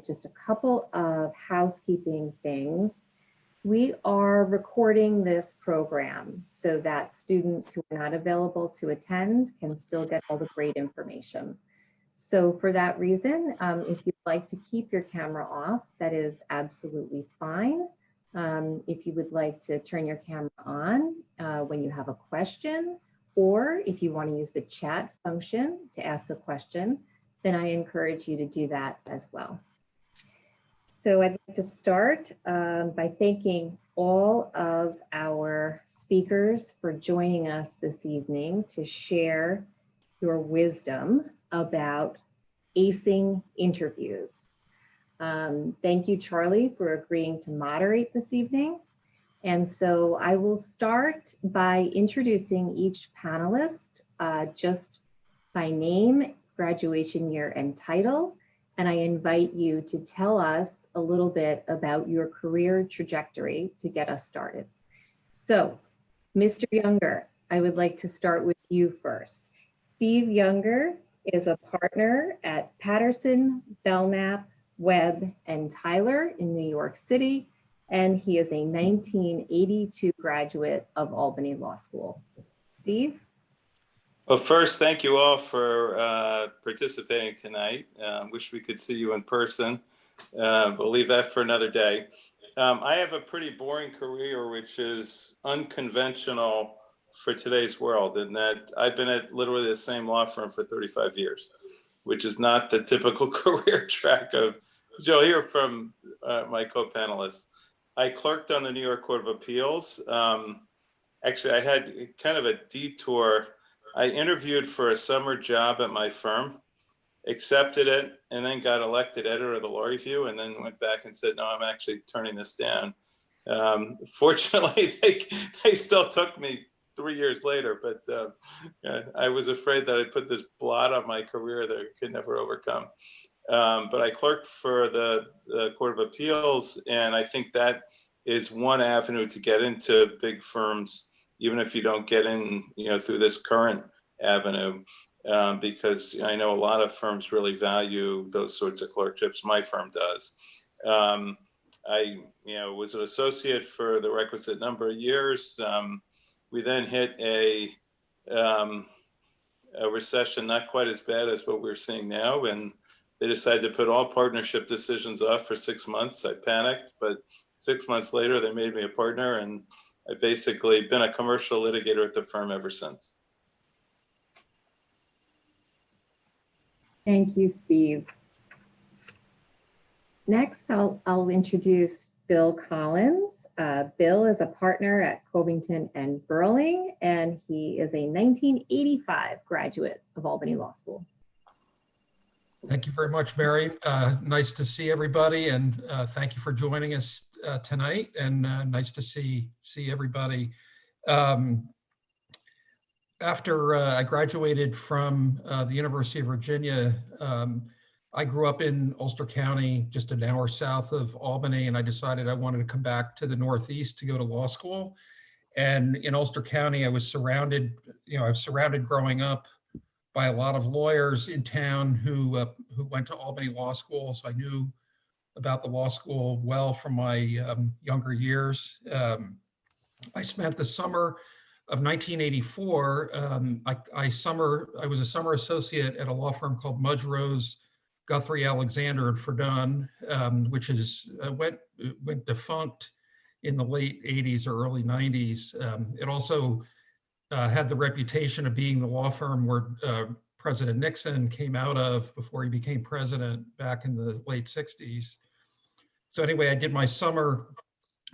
just a couple of housekeeping things. We are recording this program so that students who are not available to attend can still get all the great information. So for that reason, if you'd like to keep your camera off, that is absolutely fine. If you would like to turn your camera on when you have a question, or if you want to use the chat function to ask a question, then I encourage you to do that as well. So I'd like to start by thanking all of our speakers for joining us this evening to share your wisdom about acing interviews. Thank you, Charlie, for agreeing to moderate this evening. And so I will start by introducing each panelist just by name, graduation year, and title. And I invite you to tell us a little bit about your career trajectory to get us started. So, Mr. Younger, I would like to start with you first. Steve Younger is a partner at Patterson, Belknap, Webb, and Tyler in New York City, and he is a 1982 graduate of Albany Law School. Steve? Well, first, thank you all for participating tonight. Wish we could see you in person. We'll leave that for another day. I have a pretty boring career, which is unconventional for today's world, in that I've been at literally the same law firm for 35 years, which is not the typical career track of, as you'll hear from my co-panelists. I clerked on the New York Court of Appeals. Actually, I had kind of a detour. I interviewed for a summer job at my firm, accepted it, and then got elected editor of the Law Review, and then went back and said, no, I'm actually turning this down. Fortunately, they still took me 3 years later, but I was afraid that I'd put this blot on my career that I could never overcome. But I clerked for the Court of Appeals, and I think that is one avenue to get into big firms, even if you don't get in, through this current avenue, because I know a lot of firms really value those sorts of clerkships. My firm does. I, was an associate for the requisite number of years. We then hit a recession not quite as bad as what we're seeing now, and they decided to put all partnership decisions off for 6 months. I panicked, but 6 months later, they made me a partner, and I've basically been a commercial litigator at the firm ever since. Thank you, Steve. Next, I'll introduce Bill Collins. Bill is a partner at Covington and Burling, and he is a 1985 graduate of Albany Law School. Thank you very much, Mary. Nice to see everybody, and thank you for joining us tonight, and nice to see everybody. After I graduated from the University of Virginia, I grew up in Ulster County, just an hour south of Albany, and I decided I wanted to come back to the Northeast to go to law school. And in Ulster County, I was surrounded, I was surrounded growing up by a lot of lawyers in town who went to Albany Law School. So I knew about the law school well from my younger years. I spent the summer of 1984. I was a summer associate at a law firm called Mudge Rose, Guthrie, Alexander, and Verdun, which went defunct in the late 80s or early 90s. It also had the reputation of being the law firm where President Nixon came out of before he became president back in the late 60s. So anyway, I did my summer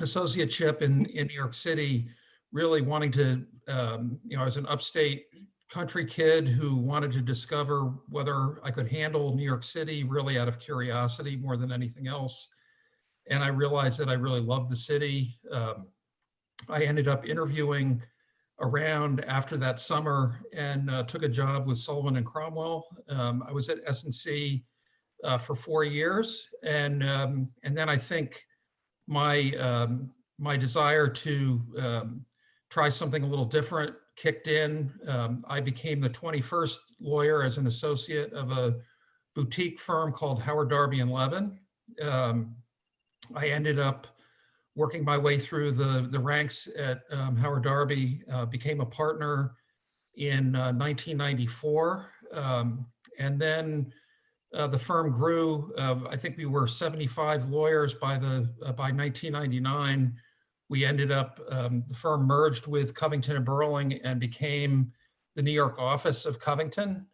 associateship in New York City, really wanting to, I was an upstate country kid who wanted to discover whether I could handle New York City really out of curiosity more than anything else. And I realized that I really loved the city. I ended up interviewing around after that summer and took a job with Sullivan and Cromwell. I was at S&C for 4 years. And then I think my desire to try something a little different kicked in. I became the 21st lawyer as an associate of a boutique firm called Howard Darby and Levin. I ended up working my way through the ranks at Howard Darby, became a partner in 1994. And then the firm grew. I think we were 75 lawyers by 1999. We ended up, the firm merged with Covington and Burling and became the New York office of Covington.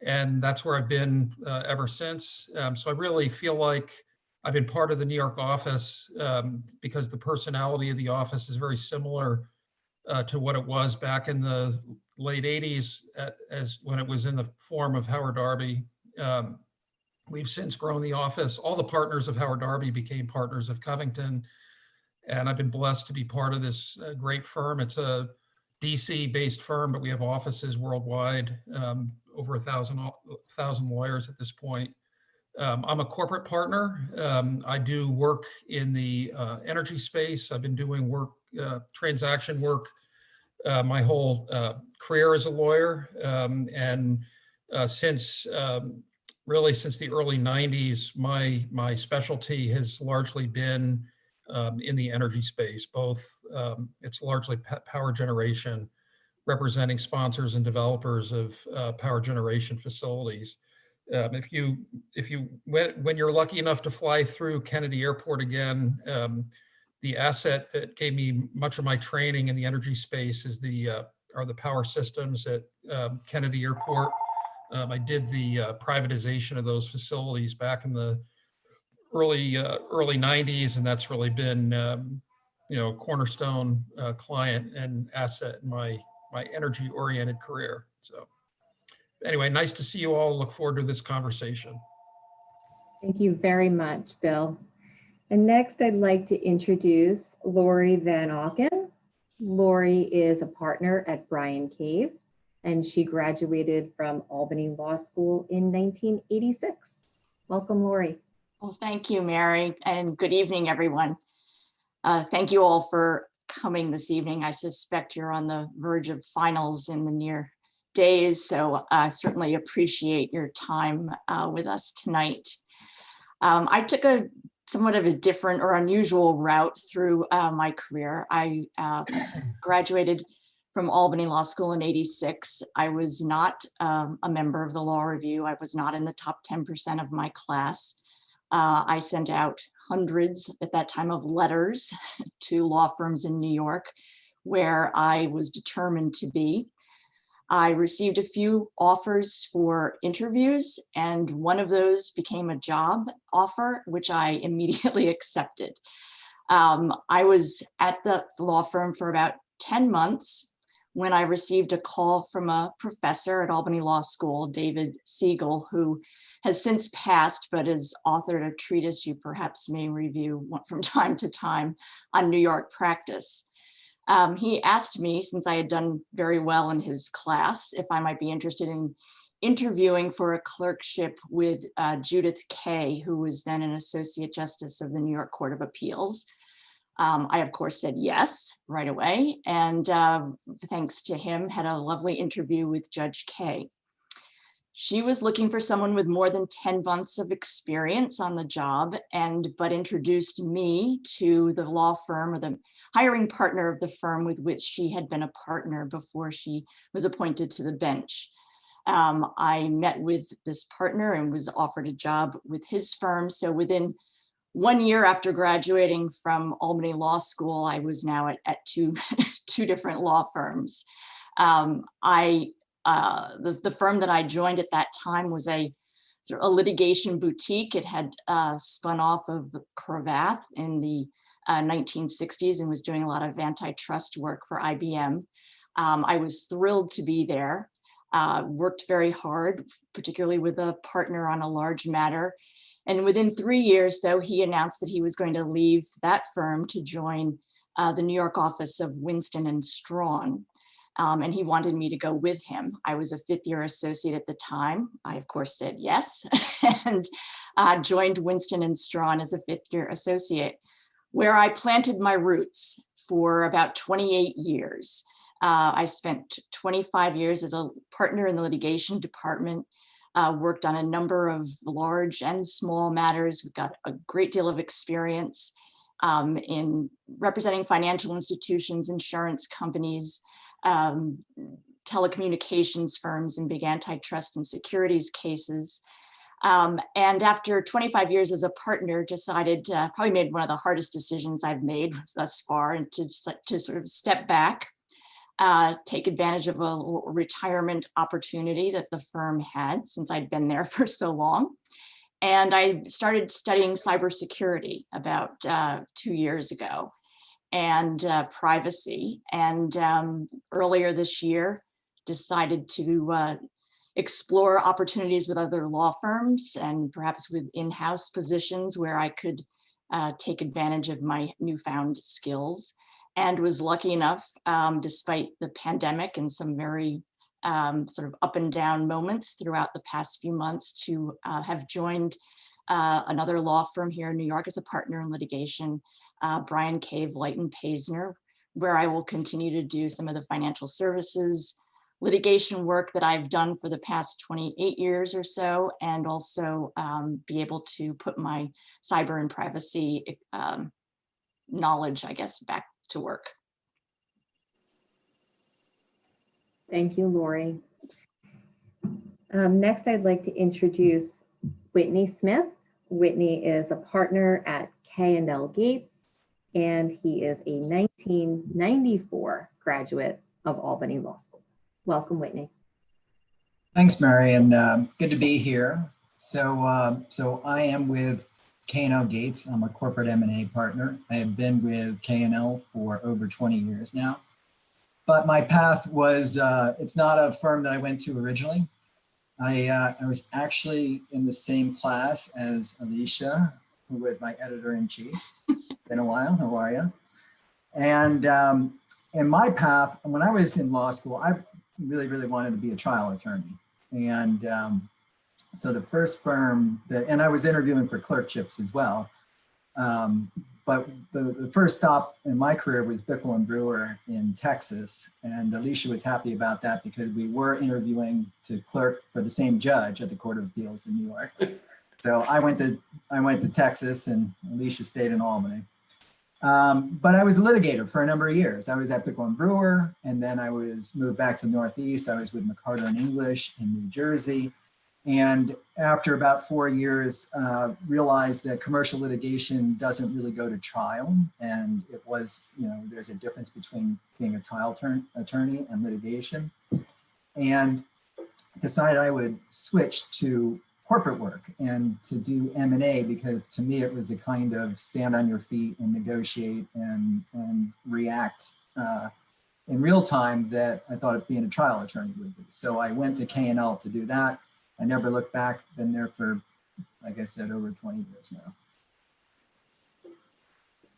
And that's where I've been ever since. So I really feel like I've been part of the New York office because the personality of the office is very similar to what it was back in the late 80s as when it was in the form of Howard Darby. We've since grown the office. All the partners of Howard Darby became partners of Covington. And I've been blessed to be part of this great firm. It's a DC-based firm, but we have offices worldwide, over 1,000 lawyers at this point. I'm a corporate partner. I do work in the energy space. I've been doing work, transaction work, my whole career as a lawyer. And since really since the early 90s, my specialty has largely been in the energy space, both it's largely power generation, representing sponsors and developers of power generation facilities. When you're lucky enough to fly through Kennedy Airport again, the asset that gave me much of my training in the energy space is are the power systems at Kennedy Airport. I did the privatization of those facilities back in the early 90s, and that's really been cornerstone client and asset in my energy oriented career. So anyway, nice to see you all. Look forward to this conversation. Thank you very much, Bill. And next, I'd like to introduce Laurie Van Ocken. Laurie is a partner at Bryan Cave, and she graduated from Albany Law School in 1986. Welcome, Laurie. Well, thank you, Mary, and good evening, everyone. Thank you all for coming this evening. I suspect you're on the verge of finals in the near days, so I certainly appreciate your time with us tonight. I took a somewhat of a different or unusual route through my career. I graduated from Albany Law School in '86. I was not a member of the Law Review. I was not in the top 10% of my class. I sent out hundreds at that time of letters to law firms in New York, where I was determined to be. I received a few offers for interviews, and one of those became a job offer, which I immediately accepted. I was at the law firm for about 10 months when I received a call from a professor at Albany Law School, David Siegel, who has since passed, but has authored a treatise you perhaps may review from time to time on New York practice. He asked me, since I had done very well in his class, if I might be interested in interviewing for a clerkship with Judith Kay, who was then an Associate Justice of the New York Court of Appeals. I, of course, said yes right away, and thanks to him, had a lovely interview with Judge Kay. She was looking for someone with more than 10 months of experience on the job, but introduced me to the law firm, or the hiring partner of the firm with which she had been a partner before she was appointed to the bench. I met with this partner and was offered a job with his firm. So within 1 year after graduating from Albany Law School, I was now at two different law firms. The firm that I joined at that time was a litigation boutique. It had spun off of Cravath in the 1960s and was doing a lot of antitrust work for IBM. I was thrilled to be there, worked very hard, particularly with a partner on a large matter. And within 3 years, though, he announced that he was going to leave that firm to join the New York office of Winston and Strawn. And he wanted me to go with him. I was a fifth-year associate at the time. I, of course, said yes, and joined Winston and Strawn as a fifth-year associate, where I planted my roots for about 28 years. I spent 25 years as a partner in the litigation department, worked on a number of large and small matters. We've got a great deal of experience in representing financial institutions, insurance companies, telecommunications firms in big antitrust and securities cases. And after 25 years as a partner, decided, probably made one of the hardest decisions I've made thus far, and to sort of step back, take advantage of a retirement opportunity that the firm had since I'd been there for so long. And I started studying cybersecurity about 2 years ago, and privacy. And earlier this year, decided to explore opportunities with other law firms and perhaps with in-house positions where I could take advantage of my newfound skills, and was lucky enough, despite the pandemic and some very sort of up and down moments throughout the past few months, to have joined another law firm here in New York as a partner in litigation, Bryan Cave, Light and Paisner, where I will continue to do some of the financial services litigation work that I've done for the past 28 years or so, and also be able to put my cyber and privacy knowledge, I guess, back to work. Thank you, Laurie. Next, I'd like to introduce Whitney Smith. Whitney is a partner at K&L Gates, and he is a 1994 graduate of Albany Law School. Welcome, Whitney. Thanks, Mary, and good to be here. So I am with K&L Gates. I'm a corporate M&A partner. I have been with K&L for over 20 years now. But my path was, it's not a firm that I went to originally. I was actually in the same class as Alicia, who was my editor-in-chief. Been a while, how are you? And in my path, when I was in law school, I really wanted to be a trial attorney. And so the first firm that, and I was interviewing for clerkships as well. But the first stop in my career was Bickle and Brewer in Texas. And Alicia was happy about that because we were interviewing to clerk for the same judge at the Court of Appeals in New York. So I went to Texas, and Alicia stayed in Albany. But I was a litigator for a number of years. I was at Bickle and Brewer, and then I was moved back to the Northeast. I was with McCarter and English in New Jersey. And after about 4 years, realized that commercial litigation doesn't really go to trial. And it was, there's a difference between being a trial attorney and litigation. And decided I would switch to corporate work and to do M&A, because to me it was a kind of stand on your feet and negotiate and react in real time that I thought of being a trial attorney would be. So I went to K&L to do that. I never looked back, been there for, like I said, over 20 years now.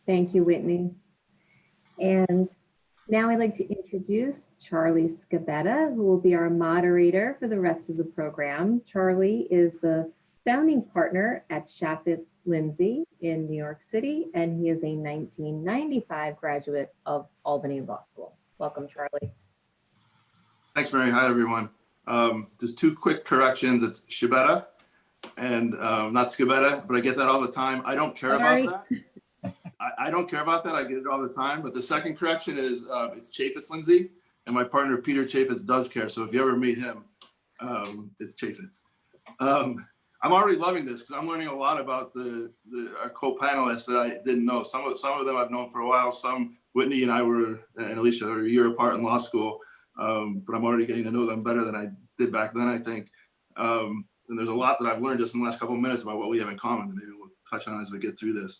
Thank you, Whitney. And now I'd like to introduce Charlie Scabetta, who will be our moderator for the rest of the program. Charlie is the founding partner at Chaffetz Lindsay in New York City, and he is a 1995 graduate of Albany Law School. Welcome, Charlie. Thanks, Mary. Hi, everyone. Just two quick corrections. It's Scabetta and not Scabetta, but I get that all the time. I don't care about that. I don't care about that. I get it all the time. But the second correction is it's Chaffetz Lindsay, and my partner Peter Chaffetz does care. So if you ever meet him, it's Chaffetz. I'm already loving this because I'm learning a lot about our co-panelists that I didn't know. Some of them I've known for a while. Some, Whitney and I and Alicia were a year apart in law school. But I'm already getting to know them better than I did back then, I think. And there's a lot that I've learned just in the last couple of minutes about what we have in common that maybe we'll touch on as we get through this.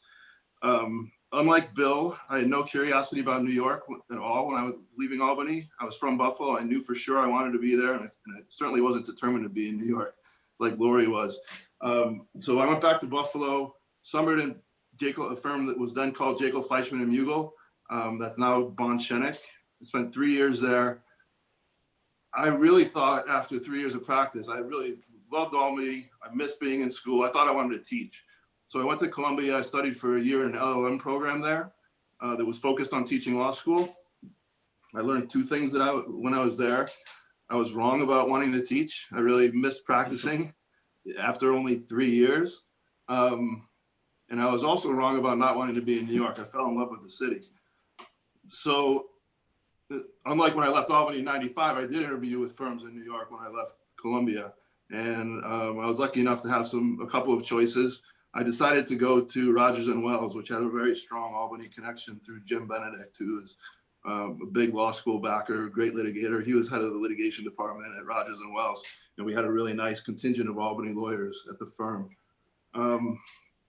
Unlike Bill, I had no curiosity about New York at all when I was leaving Albany. I was from Buffalo. I knew for sure I wanted to be there, and I certainly wasn't determined to be in New York like Laurie was. So I went back to Buffalo, summered in a firm that was then called Jekyll, Fleischman and Mugel. That's now Bond Schenek. I spent 3 years there. I really thought after 3 years of practice, I really loved Albany. I missed being in school. I thought I wanted to teach. So I went to Columbia. I studied for a year in an LLM program there that was focused on teaching law school. I learned two things when I was there. I was wrong about wanting to teach. I really missed practicing after only 3 years. And I was also wrong about not wanting to be in New York. I fell in love with the city. So unlike when I left Albany in 95, I did interview with firms in New York when I left Columbia. And I was lucky enough to have a couple of choices. I decided to go to Rogers and Wells, which had a very strong Albany connection through Jim Benedict, who is a big law school backer, great litigator. He was head of the litigation department at Rogers and Wells. And we had a really nice contingent of Albany lawyers at the firm.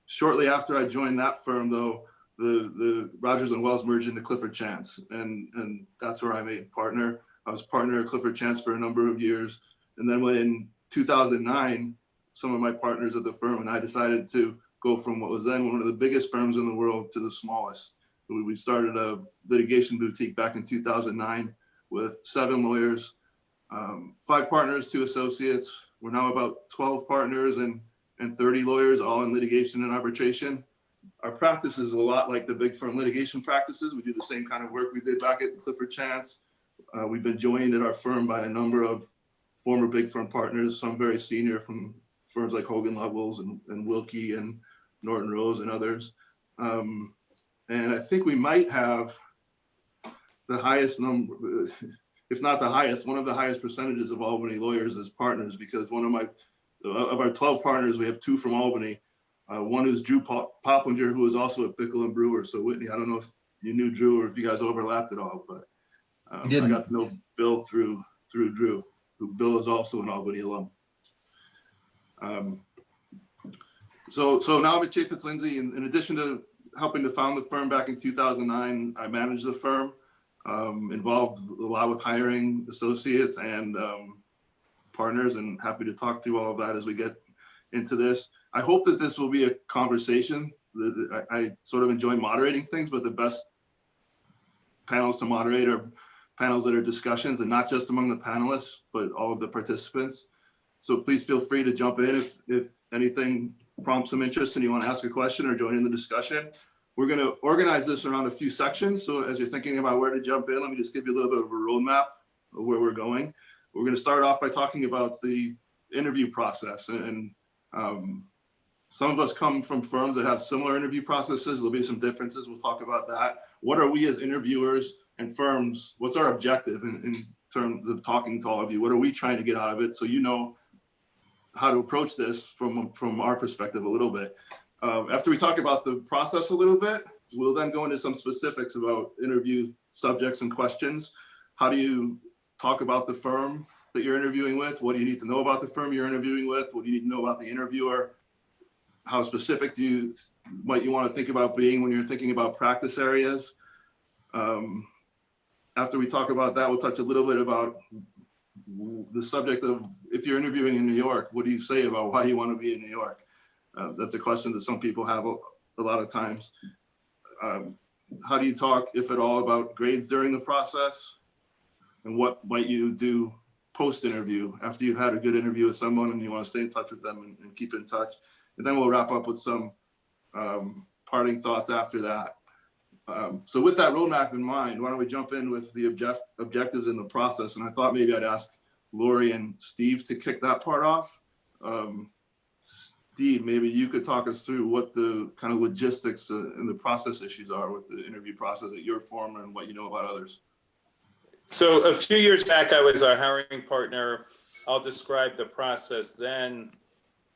Shortly after I joined that firm, though, the Rogers and Wells merged into Clifford Chance, and that's where I made partner. I was partner at Clifford Chance for a number of years. And then when in 2009, some of my partners at the firm and I decided to go from what was then one of the biggest firms in the world to the smallest. We started a litigation boutique back in 2009 with 7 lawyers, 5 partners, 2 associates. We're now about 12 partners and 30 lawyers, all in litigation and arbitration. Our practice is a lot like the big firm litigation practices. We do the same kind of work we did back at Clifford Chance. We've been joined at our firm by a number of former big firm partners, some very senior from firms like Hogan Lovells and Wilkie and Norton Rose and others. And I think we might have the highest number, if not the highest, one of the highest percentages of Albany lawyers as partners, because of our 12 partners, we have 2 from Albany. One is Drew Poplinger, who is also at Bickle and Brewer. So Whitney, I don't know if you knew Drew or if you guys overlapped at all, but I got to know Bill through Drew, who Bill is also an Albany alum. So now I'm at Chaffetz Lindsay. In addition to helping to found the firm back in 2009, I managed the firm, involved a lot with hiring associates and partners, and happy to talk through all of that as we get into this. I hope that this will be a conversation. I sort of enjoy moderating things, but the best panels to moderate are panels that are discussions, and not just among the panelists, but all of the participants. So please feel free to jump in if anything prompts some interest and you want to ask a question or join in the discussion. We're going to organize this around a few sections. So as you're thinking about where to jump in, let me just give you a little bit of a roadmap of where we're going. We're going to start off by talking about the interview process. And some of us come from firms that have similar interview processes. There'll be some differences. We'll talk about that. What are we as interviewers and firms? What's our objective in terms of talking to all of you? What are we trying to get out of it? So you know how to approach this from our perspective a little bit. After we talk about the process a little bit, we'll then go into some specifics about interview subjects and questions. How do you talk about the firm that you're interviewing with? What do you need to know about the firm you're interviewing with? What do you need to know about the interviewer? How specific might you want to think about being when you're thinking about practice areas? After we talk about that, we'll touch a little bit about the subject of, if you're interviewing in New York, what do you say about why you want to be in New York? That's a question that some people have a lot of times. How do you talk, if at all, about grades during the process? And what might you do post-interview after you've had a good interview with someone and you want to stay in touch with them and keep in touch? And then we'll wrap up with some parting thoughts after that. So with that roadmap in mind, why don't we jump in with the objectives in the process? And I thought maybe I'd ask Laurie and Steve to kick that part off. Steve, maybe you could talk us through what the kind of logistics and the process issues are with the interview process at your firm and what you know about others. So a few years back, I was our hiring partner. I'll describe the process then.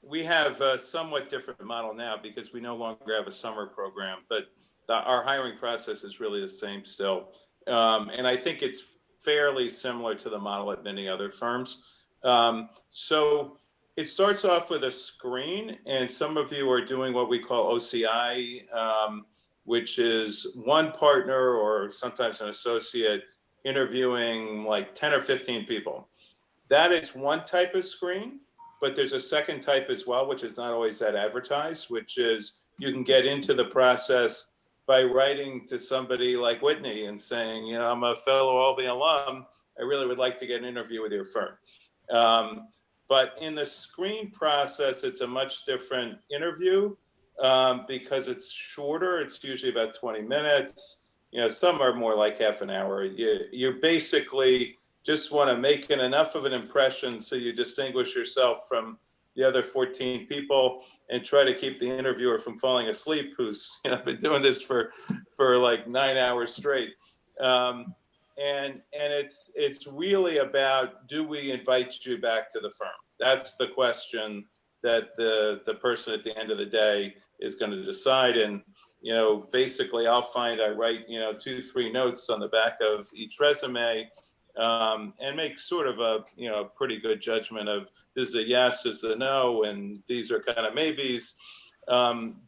We have a somewhat different model now because we no longer have a summer program, but our hiring process is really the same still. And I think it's fairly similar to the model at many other firms. So it starts off with a screen, and some of you are doing what we call OCI, which is one partner or sometimes an associate interviewing like 10 or 15 people. That is one type of screen, but there's a second type as well, which is not always that advertised, which is you can get into the process by writing to somebody like Whitney and saying, you know, I'm a fellow Albany alum. I really would like to get an interview with your firm. But in the screen process, it's a much different interview because it's shorter. It's usually about 20 minutes. You know, some are more like half an hour. You're basically just want to make enough of an impression so you distinguish yourself from the other 14 people, and try to keep the interviewer from falling asleep, who's been doing this for like 9 hours straight. And it's really about, do we invite you back to the firm? That's the question that the person at the end of the day is going to decide. And basically I write 2-3 notes on the back of each resume, and make sort of a pretty good judgment of, this is a yes, this is a no, and these are kind of maybes.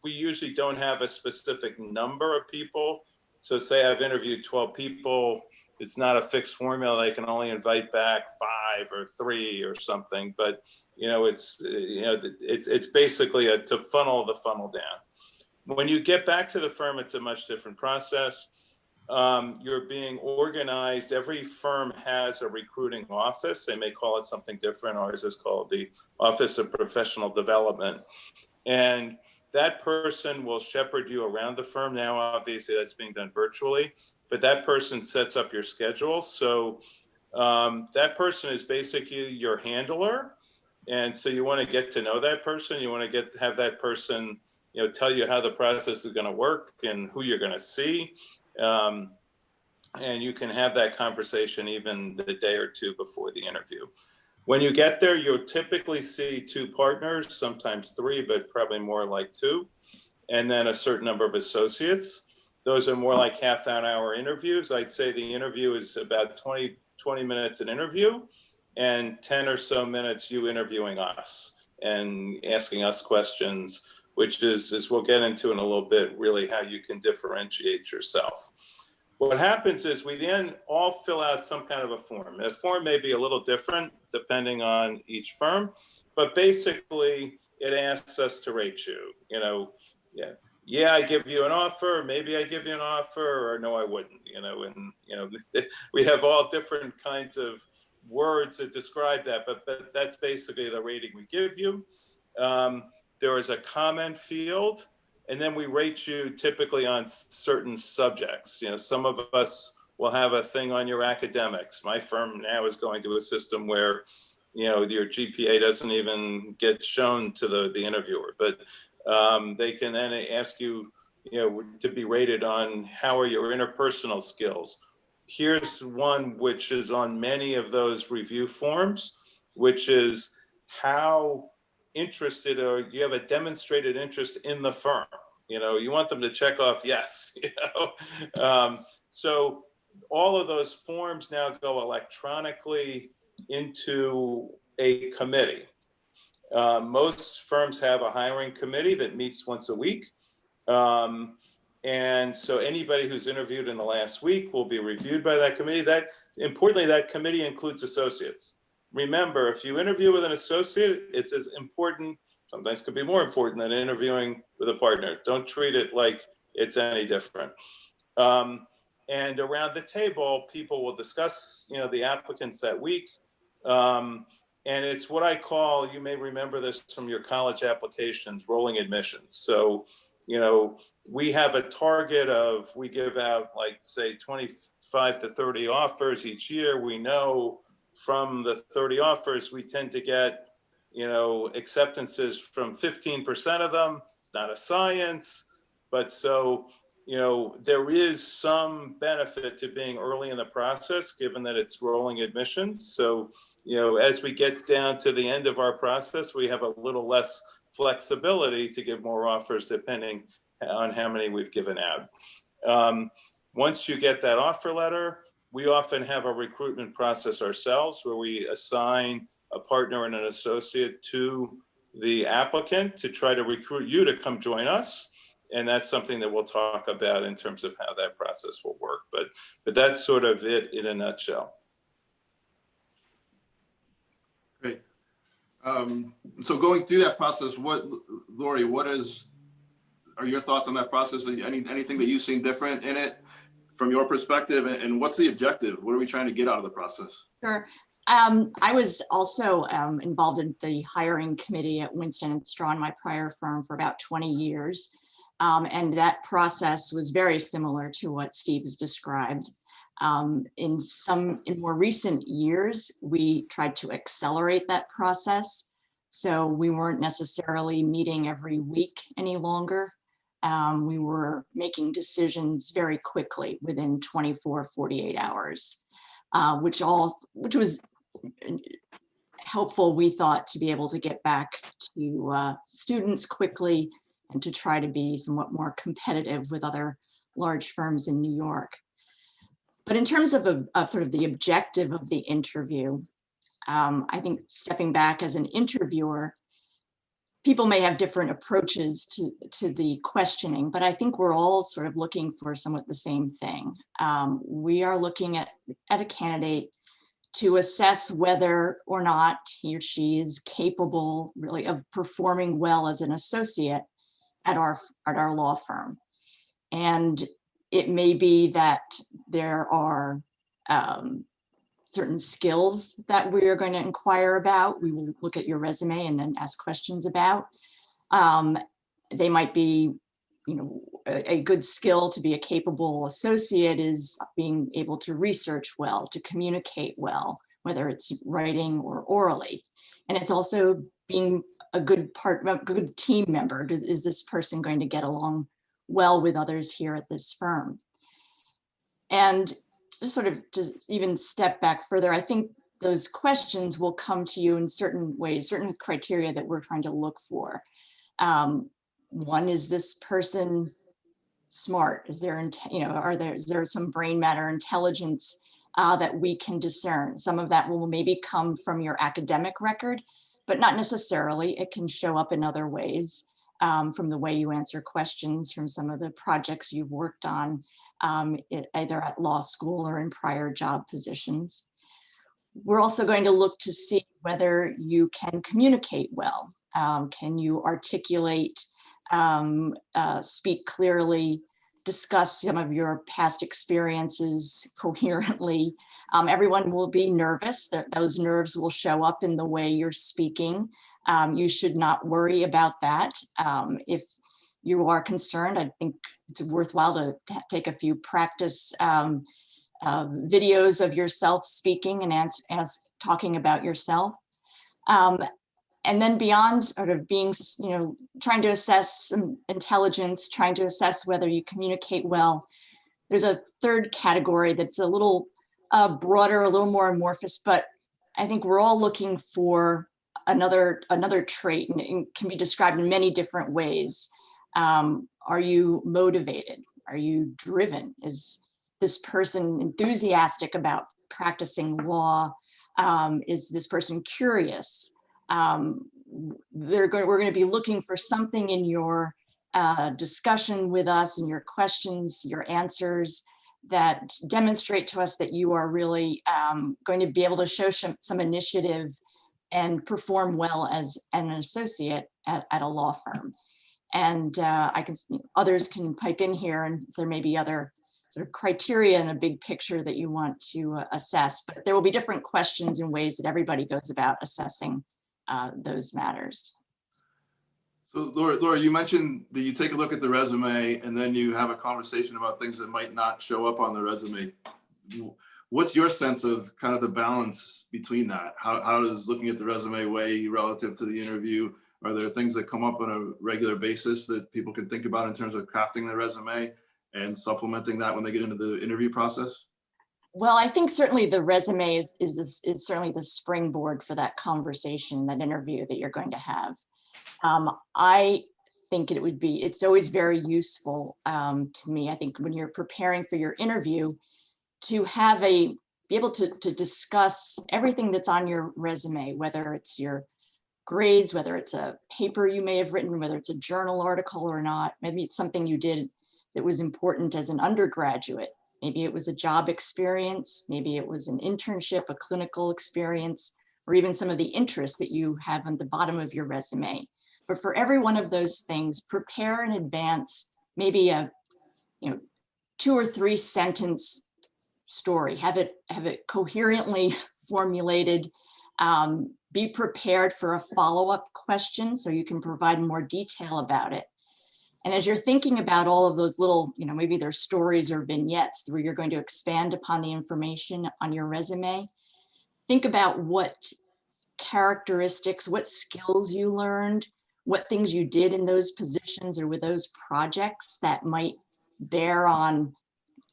We usually don't have a specific number of people. So say I've interviewed 12 people, it's not a fixed formula. I can only invite back 5 or 3 or something, but it's basically to funnel the funnel down. When you get back to the firm, it's a much different process. You're being organized. Every firm has a recruiting office. They may call it something different. Ours is called the Office of Professional Development. And that person will shepherd you around the firm. Now, obviously, that's being done virtually, but that person sets up your schedule. So that person is basically your handler. And so you want to get to know that person. You want to have that person, tell you how the process is going to work and who you're going to see. And you can have that conversation even the day or two before the interview. When you get there, you'll typically see 2 partners, sometimes 3, but probably more like 2, and then a certain number of associates. Those are more like half-hour interviews. I'd say the interview is about 20 minutes an interview, and 10 or so minutes you interviewing us and asking us questions, which is we'll get into in a little bit, really how you can differentiate yourself. What happens is we then all fill out some kind of a form. The form may be a little different depending on each firm, but basically it asks us to rate you. I give you an offer, maybe I give you an offer, or no, I wouldn't. We have all different kinds of words that describe that, but that's basically the rating we give you. There is a comment field. And then we rate you typically on certain subjects. Some of us will have a thing on your academics. My firm now is going to a system where, your GPA doesn't even get shown to the interviewer, but they can then ask you, to be rated on how are your interpersonal skills. Here's one which is on many of those review forms, which is how interested, or you have a demonstrated interest in the firm. You want them to check off yes. So all of those forms now go electronically into a committee. Most firms have a hiring committee that meets once a week. And so anybody who's interviewed in the last week will be reviewed by that committee. Importantly, that committee includes associates. Remember, if you interview with an associate, it's as important, sometimes could be more important than interviewing with a partner. Don't treat it like it's any different. And around the table, people will discuss, the applicants that week. And it's what I call, you may remember this from your college applications, rolling admissions. So, we have a target of, we give out like, say, 25 to 30 offers each year. We know from the 30 offers, we tend to get, acceptances from 15% of them. It's not a science, but so, there is some benefit to being early in the process, given that it's rolling admissions. So, as we get down to the end of our process, we have a little less flexibility to give more offers depending on how many we've given out. Once you get that offer letter, we often have a recruitment process ourselves where we assign a partner and an associate to the applicant to try to recruit you to come join us. And that's something that we'll talk about in terms of how that process will work. But that's sort of it in a nutshell. Great. So going through that process, Laurie, are your thoughts on that process? Anything that you've seen different in it from your perspective, and what's the objective? What are we trying to get out of the process? Sure. I was also involved in the hiring committee at Winston & Strawn, my prior firm, for about 20 years. And that process was very similar to what Steve has described. In more recent years, we tried to accelerate that process. So we weren't necessarily meeting every week any longer. We were making decisions very quickly within 24, 48 hours, which was helpful, we thought, to be able to get back to students quickly and to try to be somewhat more competitive with other large firms in New York. But in terms of sort of the objective of the interview, I think stepping back as an interviewer, people may have different approaches to the questioning, but I think we're all sort of looking for somewhat the same thing. We are looking at a candidate to assess whether or not he or she is capable really of performing well as an associate at our law firm. And it may be that there are certain skills that we are going to inquire about. We will look at your resume and then ask questions about. They might be, a good skill to be a capable associate is being able to research well, to communicate well, whether it's writing or orally. And it's also being a good team member. Is this person going to get along well with others here at this firm? And to even step back further, I think those questions will come to you in certain ways, certain criteria that we're trying to look for. One, is this person smart? Is there, is there some brain matter, intelligence that we can discern? Some of that will maybe come from your academic record, but not necessarily. It can show up in other ways, from the way you answer questions, from some of the projects you've worked on, either at law school or in prior job positions. We're also going to look to see whether you can communicate well. Can you articulate, speak clearly, discuss some of your past experiences coherently? Everyone will be nervous. Those nerves will show up in the way you're speaking. You should not worry about that. If you are concerned, I think it's worthwhile to take a few practice videos of yourself speaking and talking about yourself. And then beyond sort of being, trying to assess some intelligence, trying to assess whether you communicate well, there's a third category that's a little broader, a little more amorphous, but I think we're all looking for another trait, and it can be described in many different ways. Are you motivated? Are you driven? Is this person enthusiastic about practicing law? Is this person curious? We're going to be looking for something in your discussion with us and your questions, your answers, that demonstrate to us that you are really going to be able to show some initiative and perform well as an associate at a law firm. And others can pipe in here, and there may be other sort of criteria in a big picture that you want to assess, but there will be different questions and ways that everybody goes about assessing those matters. So Laura, you mentioned that you take a look at the resume and then you have a conversation about things that might not show up on the resume. What's your sense of kind of the balance between that? How does looking at the resume weigh relative to the interview? Are there things that come up on a regular basis that people can think about in terms of crafting their resume and supplementing that when they get into the interview process? Well, I think certainly the resume is certainly the springboard for that conversation, that interview that you're going to have. I think it's always very useful to me, I think, when you're preparing for your interview, to be able to discuss everything that's on your resume, whether it's your grades, whether it's a paper you may have written, whether it's a journal article or not. Maybe it's something you did that was important as an undergraduate. Maybe it was a job experience, maybe it was an internship, a clinical experience, or even some of the interests that you have on the bottom of your resume. But for every one of those things, prepare in advance, maybe a 2 or 3 sentence story. Have it coherently formulated. Be prepared for a follow-up question so you can provide more detail about it. And as you're thinking about all of those little, maybe they're stories or vignettes where you're going to expand upon the information on your resume, think about what characteristics, what skills you learned, what things you did in those positions or with those projects that might bear on,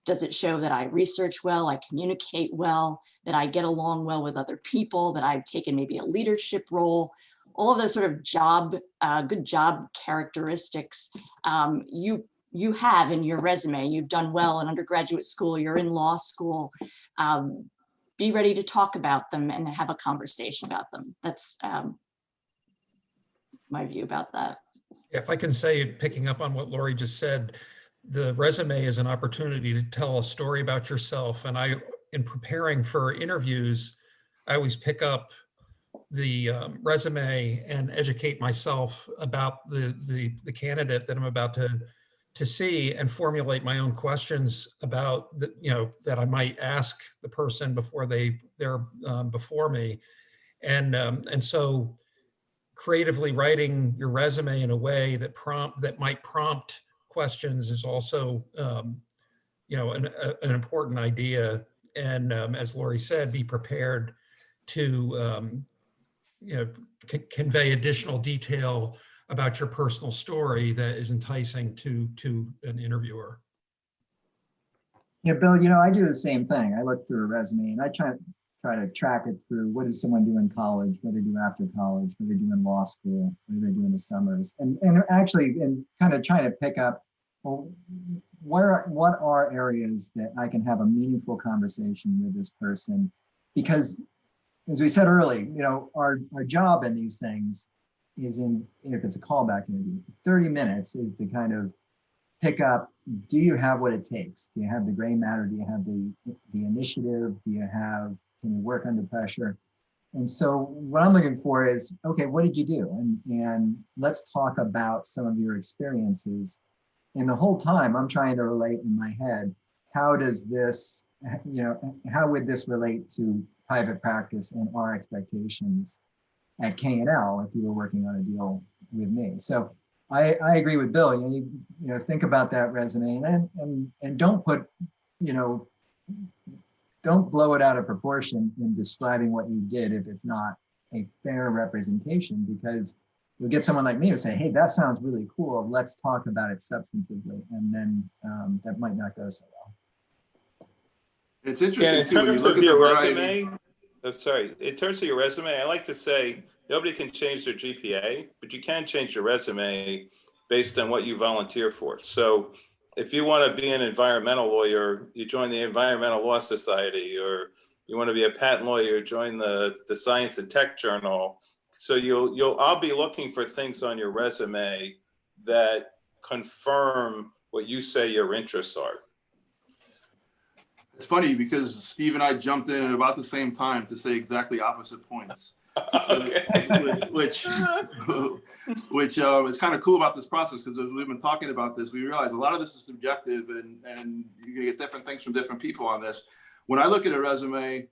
does it show that I research well, I communicate well, that I get along well with other people, that I've taken maybe a leadership role, all of those sort of good job characteristics you have in your resume. You've done well in undergraduate school, you're in law school. Be ready to talk about them and have a conversation about them. That's my view about that. If I can say, picking up on what Laurie just said, the resume is an opportunity to tell a story about yourself. And in preparing for interviews, I always pick up the resume and educate myself about the candidate that I'm about to see, and formulate my own questions about that I might ask the person before they're before me. And so creatively writing your resume in a way that might prompt questions is also an important idea. And as Laurie said, be prepared to convey additional detail about your personal story that is enticing to an interviewer. Yeah, Bill, I do the same thing. I look through a resume and I try to track it through. What does someone do in college? What do they do after college? What do they do in law school? What do they do in the summers? And kind of trying to pick up, well, what are areas that I can have a meaningful conversation with this person? Because as we said early, our job in these things is if it's a callback interview, 30 minutes is to kind of pick up, do you have what it takes? Do you have the gray matter? Do you have the initiative? Can you work under pressure? And so what I'm looking for is, okay, what did you do? And let's talk about some of your experiences. And the whole time I'm trying to relate in my head, how would this relate to private practice and our expectations at K&L if you were working on a deal with me? So I agree with Bill. You think about that resume and don't put, don't blow it out of proportion in describing what you did if it's not a fair representation, because you'll get someone like me to say, hey, that sounds really cool. Let's talk about it substantively. And then that might not go so well. It's interesting too, when you look at the variety. In terms of your resume, I like to say nobody can change their GPA, but you can change your resume based on what you volunteer for. So if you want to be an environmental lawyer, you join the Environmental Law Society, or you want to be a patent lawyer, join the Science and Tech Journal. So I'll be looking for things on your resume that confirm what you say your interests are. It's funny because Steve and I jumped in at about the same time to say exactly opposite points. which is kind of cool about this process, because as we've been talking about this, we realize a lot of this is subjective, and you're gonna get different things from different people on this. When I look at a resume,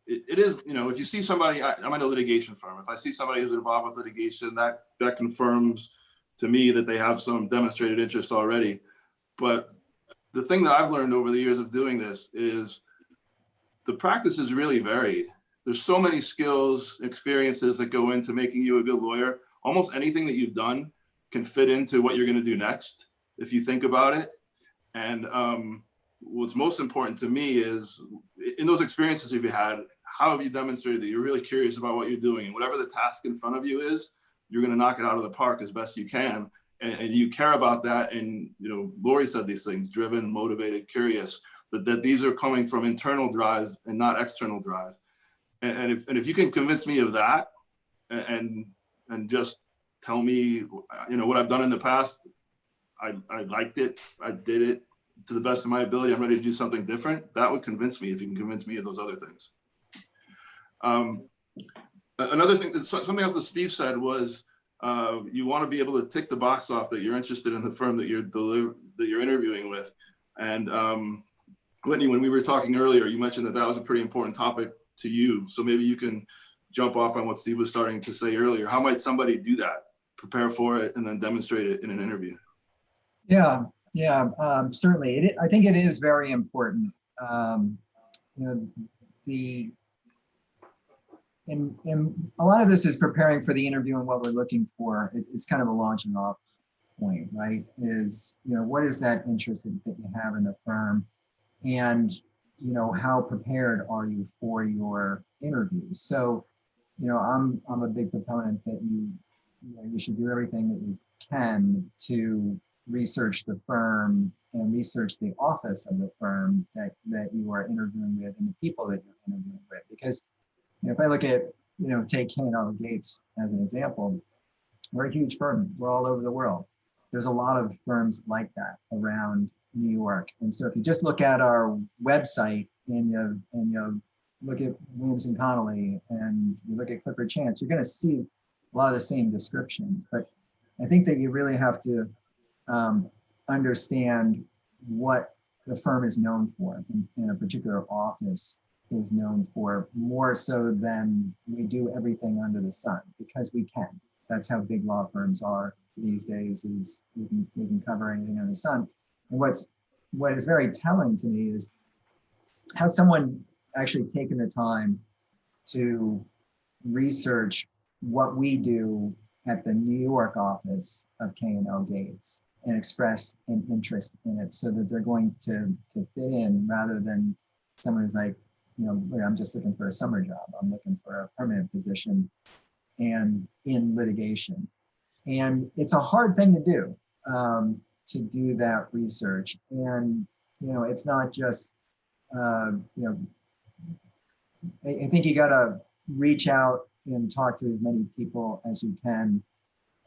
it is, if you see somebody, I'm in a litigation firm. If I see somebody who's involved with litigation, that confirms to me that they have some demonstrated interest already. But the thing that I've learned over the years of doing this is the practice is really varied. There's so many skills, experiences that go into making you a good lawyer. Almost anything that you've done can fit into what you're going to do next, if you think about it. And what's most important to me is, in those experiences you've had, how have you demonstrated that you're really curious about what you're doing? And whatever the task in front of you is, you're going to knock it out of the park as best you can. And you care about that. And, Laurie said these things: driven, motivated, curious, but that these are coming from internal drive and not external drive. And if you can convince me of that, and just tell me, what I've done in the past, I liked it, I did it to the best of my ability, I'm ready to do something different, that would convince me, if you can convince me of those other things. Another thing, something else that Steve said was, you want to be able to tick the box off that you're interested in the firm that you're interviewing with. And Whitney, when we were talking earlier, you mentioned that was a pretty important topic to you. So maybe you can jump off on what Steve was starting to say earlier. How might somebody do that? Prepare for it and then demonstrate it in an interview. Yeah, yeah, certainly. I think it is very important. You know, and a lot of this is preparing for the interview and what we're looking for. It's kind of a launching off point, right? Is, you know, what is that interest that you have in the firm, and, you know, how prepared are you for your interviews? So, you know, I'm a big proponent that you should do everything that you can to research the firm and research the office of the firm that you are interviewing with and the people that you're interviewing with. Because, you know, if I look at, you know, take K&L Gates as an example, we're a huge firm. We're all over the world. There's a lot of firms like that around New York. And so if you just look at our website and you look at Williams and Connolly and you look at Clifford Chance, you're going to see a lot of the same descriptions. But I think that you really have to understand what the firm is known for in a particular office is known for, more so than we do everything under the sun, because we can. That's how big law firms are these days, is we can cover anything under the sun. And what is very telling to me is how someone actually taken the time to research what we do at the New York office of K&L Gates and express an interest in it, so that they're going to fit in, rather than someone who's like, you know, I'm just looking for a summer job. I'm looking for a permanent position and in litigation. And it's a hard thing to do that research. And, you know, it's not just, you know, I think you got to reach out and talk to as many people as you can,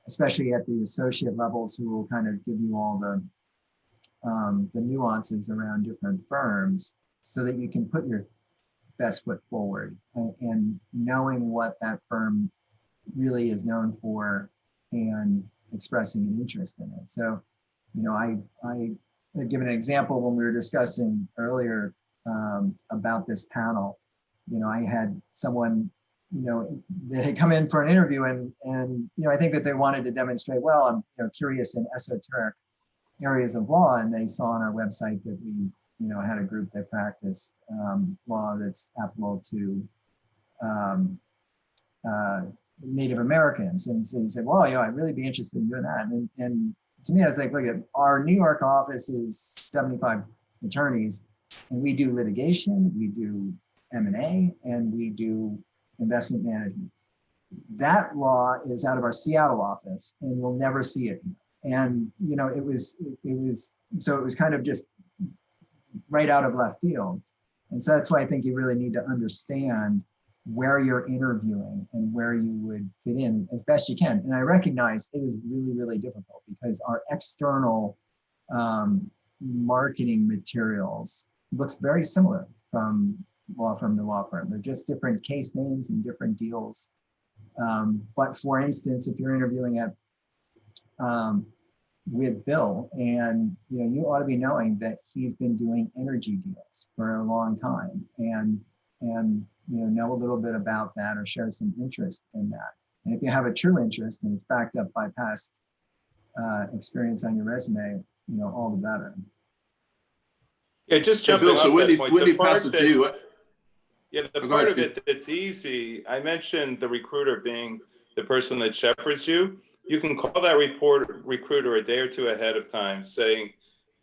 especially at the associate levels, who will kind of give you all the nuances around different firms, so that you can put your best foot forward, and knowing what that firm really is known for and expressing an interest in it. So, you know, I give an example when we were discussing earlier about this panel. You know, I had someone, you know, that had come in for an interview, and you know, I think that they wanted to demonstrate, well, I'm, you know, curious in esoteric areas of law, and they saw on our website that we, you know, had a group that practiced law that's applicable to Native Americans. And so you said, well, you know, I'd really be interested in doing that. And to me, I was like, look, at our New York office is 75 attorneys, and we do litigation, we do M&A, and we do investment management. That law is out of our Seattle office, and you'll never see it here. And, you know, it was kind of just right out of left field. And so that's why I think you really need to understand where you're interviewing and where you would fit in as best you can. And I recognize it is really, really difficult, because our external marketing materials looks very similar from law firm to law firm. They're just different case names and different deals. But for instance, if you're interviewing at with Bill, and you know, you ought to be knowing that he's been doing energy deals for a long time, and you know a little bit about that, or show some interest in that. And if you have a true interest and it's backed up by past experience on your resume, you know, all the better. Yeah, just jumping Bill, off so that point, Whitney the part passed it to you. that's, yeah, the Go part ahead, of Steve. it that's easy, I mentioned the recruiter being the person that shepherds you. You can call that recruiter a day or two ahead of time, saying,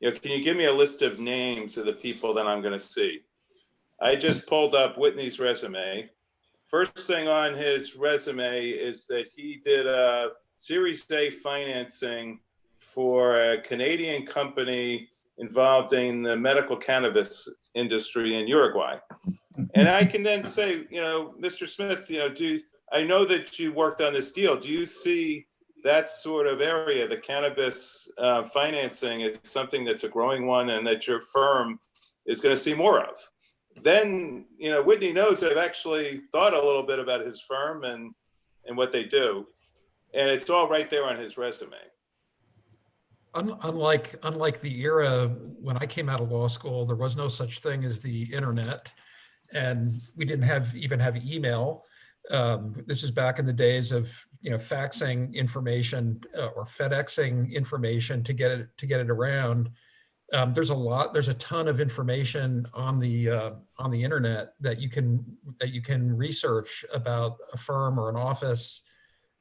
you know, can you give me a list of names of the people that I'm going to see? I just pulled up Whitney's resume. First thing on his resume is that he did a Series A financing for a Canadian company involved in the medical cannabis industry in Uruguay. And I can then say, you know, Mr. Smith, you know, I know that you worked on this deal. Do you see that sort of area, the cannabis financing, is something that's a growing one and that your firm is going to see more of? Then, you know, Whitney knows that I've actually thought a little bit about his firm and what they do. And it's all right there on his resume. Unlike the era when I came out of law school, there was no such thing as the internet, and we didn't even have email. This is back in the days of faxing information or FedExing information to get it around. There's a ton of information on the internet that you can research about a firm or an office.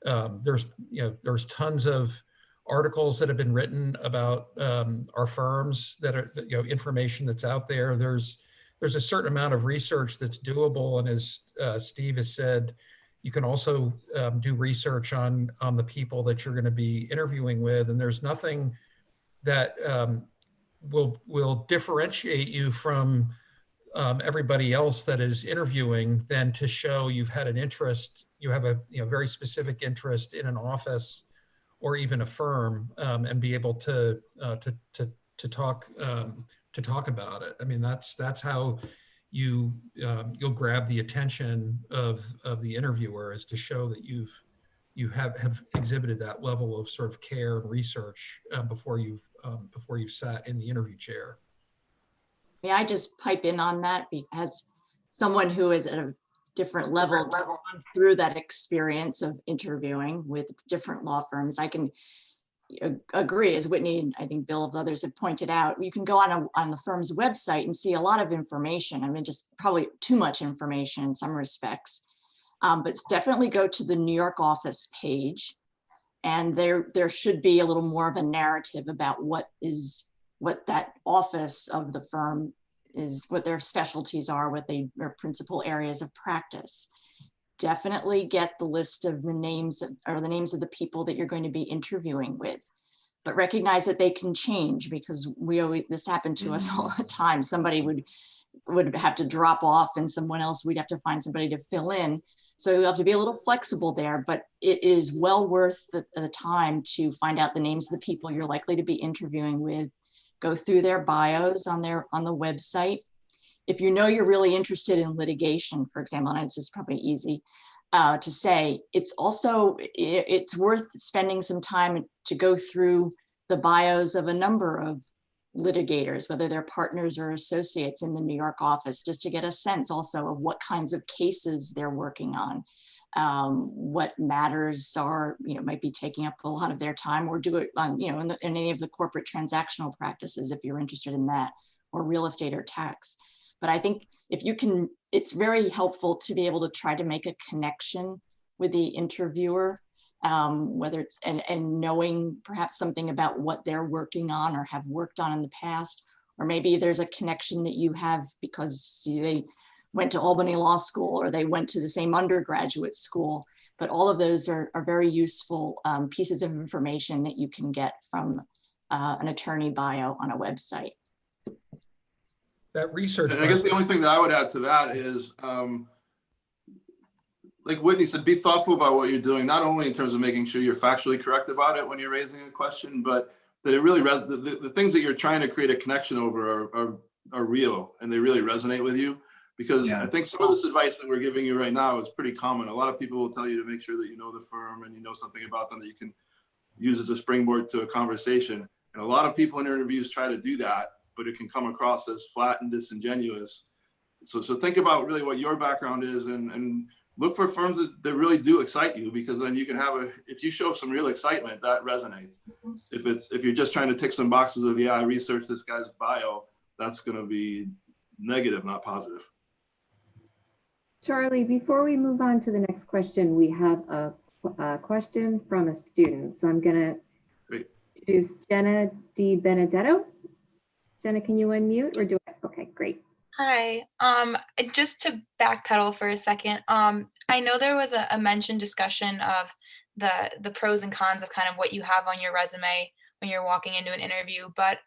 There's tons of articles that have been written about our firms that are, information that's out there. There's a certain amount of research that's doable, and as Steve has said, you can also do research on the people that you're going to be interviewing with, and there's nothing that will differentiate you from everybody else that is interviewing than to show you've had an interest, you have a very specific interest in an office or even a firm, and be able to talk about it. I mean, that's how you'll grab the attention of the interviewer, is to show that you have exhibited that level of sort of care and research before you've sat in the interview chair. Yeah, I just pipe in on that because someone who is at a different level gone through that experience of interviewing with different law firms. I can agree, as Whitney and I think Bill and others have pointed out, you can go on the firm's website and see a lot of information. I mean, just probably too much information in some respects, but definitely go to the New York office page, and there should be a little more of a narrative about what that office of the firm is, what their specialties are, what their principal areas of practice. Definitely get the list of the names of the people that you're going to be interviewing with, but recognize that they can change, because this happened to us all the time. Somebody would have to drop off and someone else, we'd have to find somebody to fill in. So you have to be a little flexible there, but it is well worth the time to find out the names of the people you're likely to be interviewing with. Go through their bios on the website. If you know you're really interested in litigation, for example, and it's just probably easy to say, it's worth spending some time to go through the bios of a number of litigators, whether they're partners or associates in the New York office, just to get a sense also of what kinds of cases they're working on, what matters might be taking up a lot of their time, or do it on, in any of the corporate transactional practices if you're interested in that, or real estate or tax. But I think if you can, it's very helpful to be able to try to make a connection with the interviewer, whether it's and knowing perhaps something about what they're working on or have worked on in the past, or maybe there's a connection that you have because they went to Albany Law School or they went to the same undergraduate school. But all of those are very useful pieces of information that you can get from an attorney bio on a website. That research. And I guess the only thing that I would add to that is, like Whitney said, be thoughtful about what you're doing, not only in terms of making sure you're factually correct about it when you're raising a question, but that it really, the things that you're trying to create a connection over are real and they really resonate with you. Because I think some of this advice that we're giving you right now is pretty common. A lot of people will tell you to make sure that you know the firm and you know something about them that you can use as a springboard to a conversation. And a lot of people in interviews try to do that, but it can come across as flat and disingenuous. So think about really what your background is and look for firms that really do excite you, because then you can if you show some real excitement, that resonates. If you're just trying to tick some boxes of, I researched this guy's bio, that's going to be negative, not positive. Charlie, before we move on to the next question, we have a question from a student. So I'm going to introduce Jenna Di Benedetto. Jenna, can you unmute or do it? Okay, great. Hi, just to backpedal for a second, I know there was a mentioned discussion of the pros and cons of kind of what you have on your resume when you're walking into an interview, but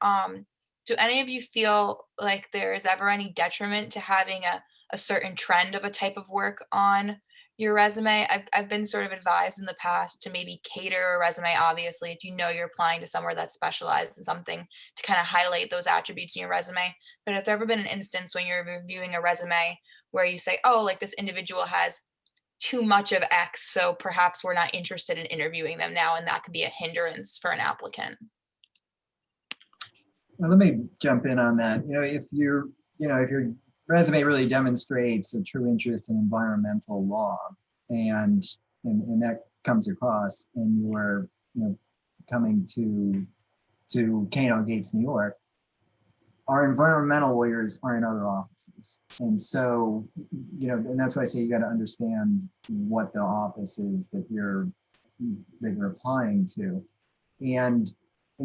do any of you feel like there is ever any detriment to having a certain trend of a type of work on your resume? I've been sort of advised in the past to maybe cater a resume, obviously, if you know you're applying to somewhere that's specialized in something, to kind of highlight those attributes in your resume. But has there ever been an instance when you're reviewing a resume where you say, oh, like this individual has too much of X, so perhaps we're not interested in interviewing them now, and that could be a hindrance for an applicant? Well, let me jump in on that. If your resume really demonstrates a true interest in environmental law, and that comes across and you're, coming to K&L Gates, New York, our environmental lawyers are in other offices. And so, and that's why I say you got to understand what the office is that you're applying to. And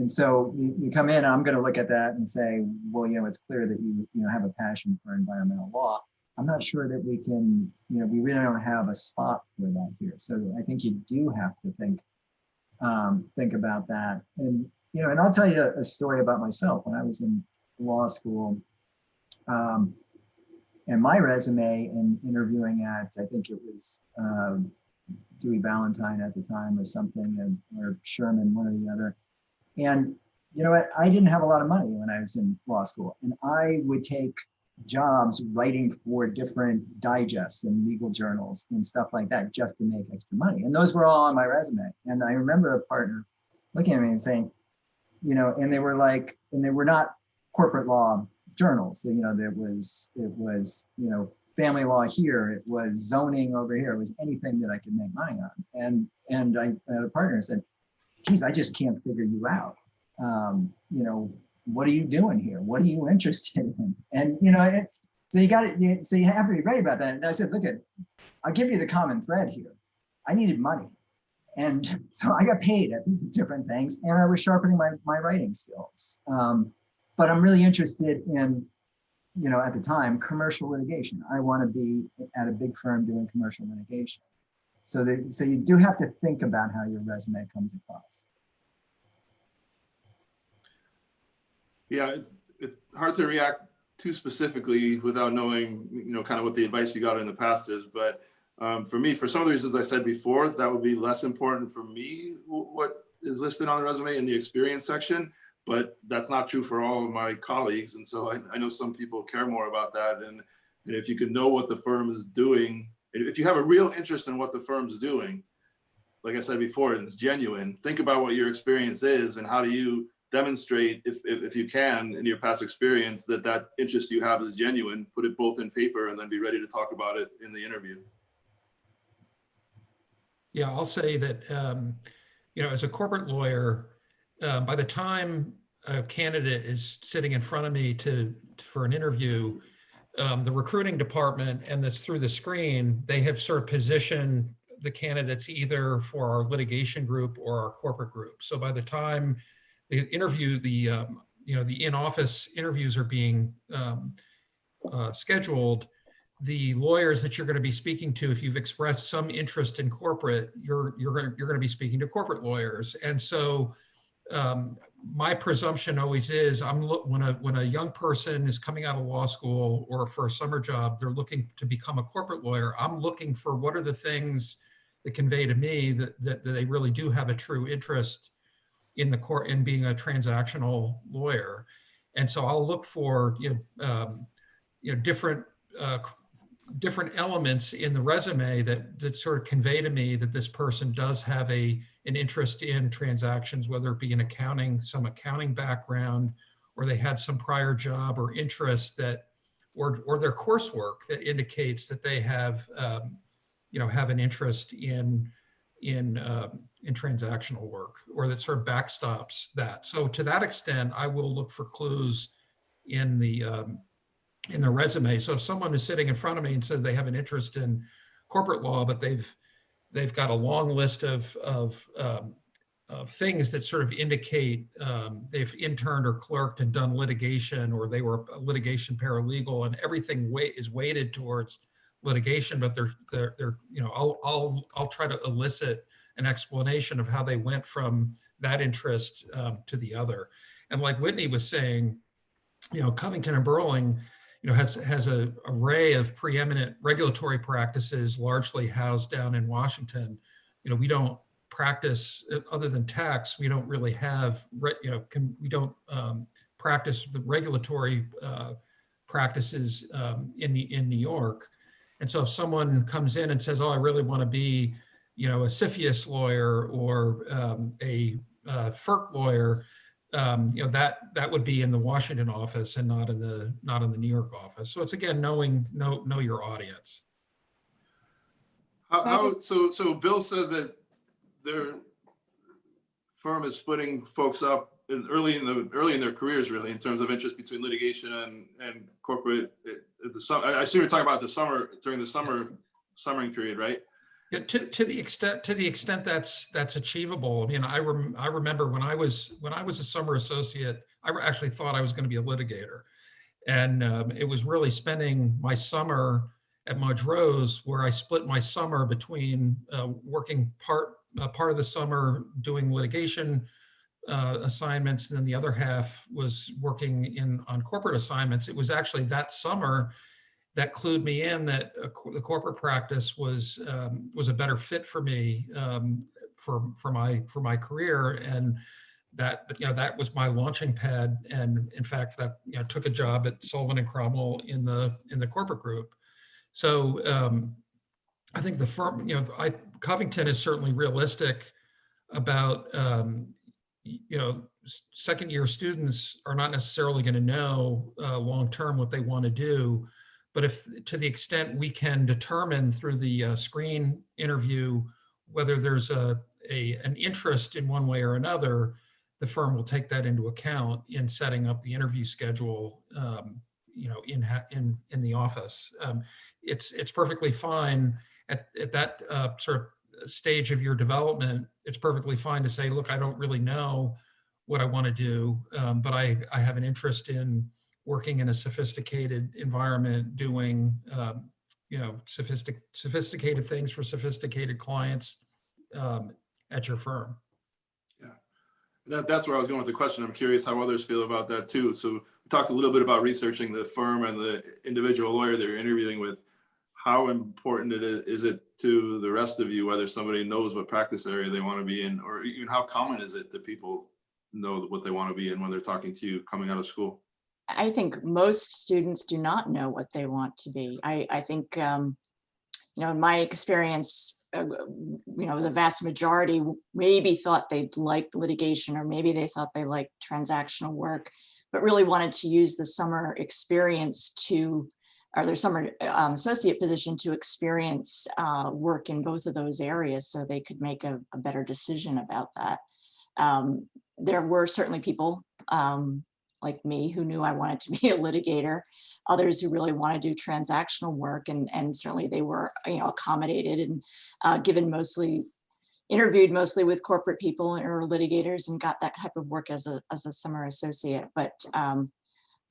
so you come in, I'm going to look at that and say, well, it's clear that you have a passion for environmental law. I'm not sure that we can, we really don't have a spot for that here. So I think you do have to think about that. And, and I'll tell you a story about myself. When I was in law school, and my resume and interviewing at, I think it was Dewey Valentine at the time or something, or Sherman, one or the other. And you know what? I didn't have a lot of money when I was in law school, and I would take jobs writing for different digests and legal journals and stuff like that just to make extra money. And those were all on my resume. And I remember a partner looking at me and saying, and they were like, and they were not corporate law journals. So, it was, family law here, it was zoning over here, it was anything that I could make money on. And I had a partner and said, geez, I just can't figure you out. What are you doing here? What are you interested in? And, so you got it. So you have to be ready about that. And I said, look, I'll give you the common thread here. I needed money. And so I got paid at different things, and I was sharpening my writing skills. But I'm really interested in, at the time, commercial litigation. I want to be at a big firm doing commercial litigation. So you do have to think about how your resume comes across. Yeah, it's hard to react too specifically without knowing, kind of what the advice you got in the past is. But for me, for some of the reasons I said before, that would be less important for me, what is listed on the resume in the experience section. But that's not true for all of my colleagues. And so I know some people care more about that. And if you can know what the firm is doing, if you have a real interest in what the firm's doing, like I said before, and it's genuine, think about what your experience is and how do you demonstrate, if you can, in your past experience, that interest you have is genuine, put it both in paper and then be ready to talk about it in the interview. Yeah, I'll say that, as a corporate lawyer, by the time a candidate is sitting in front of me for an interview, the recruiting department and through the screen, they have sort of positioned the candidates either for our litigation group or our corporate group. So by the time the interview, the in-office interviews are being scheduled, the lawyers that you're going to be speaking to, if you've expressed some interest in corporate, you're going to be speaking to corporate lawyers. And so my presumption always is, when a young person is coming out of law school or for a summer job, they're looking to become a corporate lawyer. I'm looking for what are the things that convey to me that they really do have a true interest in the court, in being a transactional lawyer. And so I'll look for different elements in the resume that sort of convey to me that this person does have an interest in transactions, whether it be in accounting, some accounting background, or they had some prior job or interest or their coursework that indicates that they have an interest in transactional work, or that sort of backstops that. So to that extent, I will look for clues in the resume. So if someone is sitting in front of me and says they have an interest in corporate law, but they've got a long list of things that sort of indicate they've interned or clerked and done litigation, or they were a litigation paralegal, and everything is weighted towards litigation, but I'll try to elicit an explanation of how they went from that interest to the other. And like Whitney was saying, Covington and Burling, has an array of preeminent regulatory practices, largely housed down in Washington. We don't practice, other than tax, we don't really have, we don't practice the regulatory practices in New York. And so if someone comes in and says, oh, I really want to be, a CFIUS lawyer or a FERC lawyer, that would be in the Washington office and not in the New York office. So it's, again, know your audience. So Bill said that their firm is splitting folks up early in their careers, really, in terms of interest between litigation and corporate. I assume you're talking about the summer, during the summering period, right? Yeah, to the extent that's achievable. I mean, I remember when I was a summer associate, I actually thought I was going to be a litigator, and it was really spending my summer at Mudge Rose where I split my summer between working part of the summer doing litigation assignments, and then the other half was working on corporate assignments. It was actually that summer that clued me in that the corporate practice was a better fit for me for my career, and that was my launching pad. And in fact, that took a job at Sullivan and Cromwell in the corporate group. So I think the firm, Covington is certainly realistic about second year students are not necessarily going to know long term what they want to do. But if, to the extent we can determine through the screen interview whether there's an interest in one way or another, the firm will take that into account in setting up the interview schedule. In the office, it's perfectly fine at that sort of stage of your development. It's perfectly fine to say, look, I don't really know what I want to do, but I have an interest in working in a sophisticated environment, doing sophisticated things for sophisticated clients at your firm. Yeah, that's where I was going with the question. I'm curious how others feel about that too. So we talked a little bit about researching the firm and the individual lawyer that you're interviewing with. How important is it to the rest of you whether somebody knows what practice area they want to be in, or even how common is it that people know what they want to be in when they're talking to you coming out of school? I think most students do not know what they want to be. I think, in my experience, the vast majority maybe thought they liked litigation, or maybe they thought they liked transactional work, but really wanted to use the summer experience or their summer associate position to experience work in both of those areas so they could make a better decision about that. There were certainly people like me who knew I wanted to be a litigator, others who really want to do transactional work, and certainly they were accommodated and interviewed mostly with corporate people or litigators and got that type of work as a summer associate. But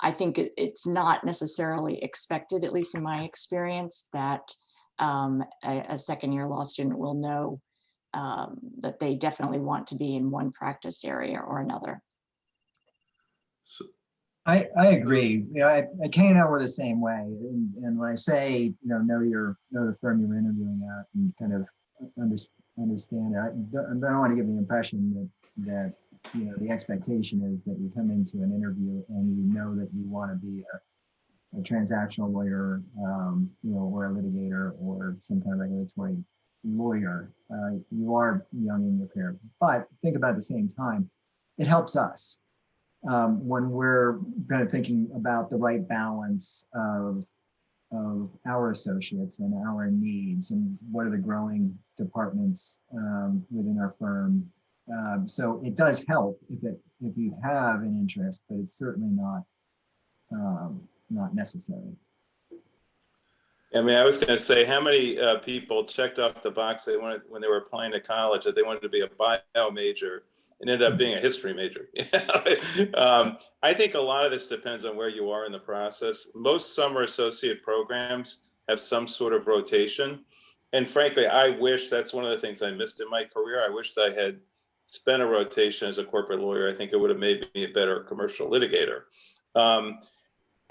I think it's not necessarily expected, at least in my experience, that a second year law student will know that they definitely want to be in one practice area or another. So, I agree. Kay and I were the same way. And when I say, know the firm you're interviewing at and kind of understand it, I don't want to give the impression that the expectation is that you come into an interview and you know that you want to be a transactional lawyer, or a litigator or some kind of regulatory lawyer. You are young in your career, but think about at the same time, it helps us when we're kind of thinking about the right balance of our associates and our needs and what are the growing departments within our firm. So it does help if you have an interest, but it's certainly not necessary. I mean, I was going to say, how many people checked off the box they wanted when they were applying to college that they wanted to be a bio major and ended up being a history major? I think a lot of this depends on where you are in the process. Most summer associate programs have some sort of rotation. And frankly, I wish that's one of the things I missed in my career. I wished I had spent a rotation as a corporate lawyer. I think it would have made me a better commercial litigator.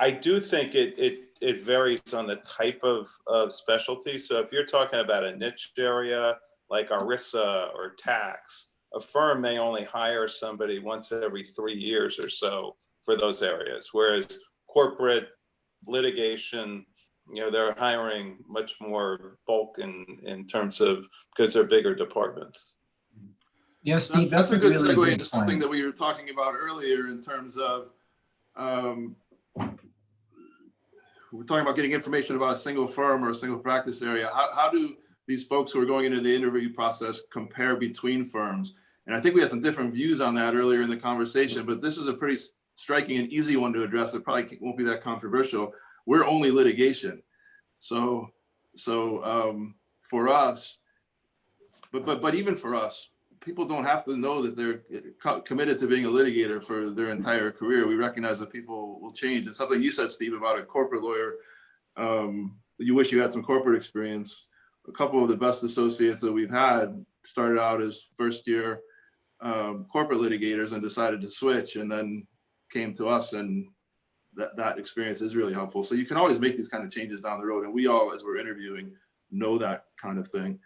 I do think it varies on the type of specialty. So if you're talking about a niche area like ERISA or tax, a firm may only hire somebody once every 3 years or so for those areas. Whereas corporate litigation, they're hiring much more bulk in terms of, because they're bigger departments. Yes, Steve, that's a good really segue into something that we were talking about earlier in terms of, we're talking about getting information about a single firm or a single practice area. How do these folks who are going into the interview process compare between firms. And I think we had some different views on that earlier in the conversation, but this is a pretty striking and easy one to address. It probably won't be that controversial. We're only litigation. So for us, but even for us, people don't have to know that they're committed to being a litigator for their entire career. We recognize that people will change. And something you said, Steve, about a corporate lawyer, you wish you had some corporate experience. A couple of the best associates that we've had started out as first year corporate litigators and decided to switch, and then came to us, and that experience is really helpful. So you can always make these kind of changes down the road. And we all, as we're interviewing, know that kind of thing.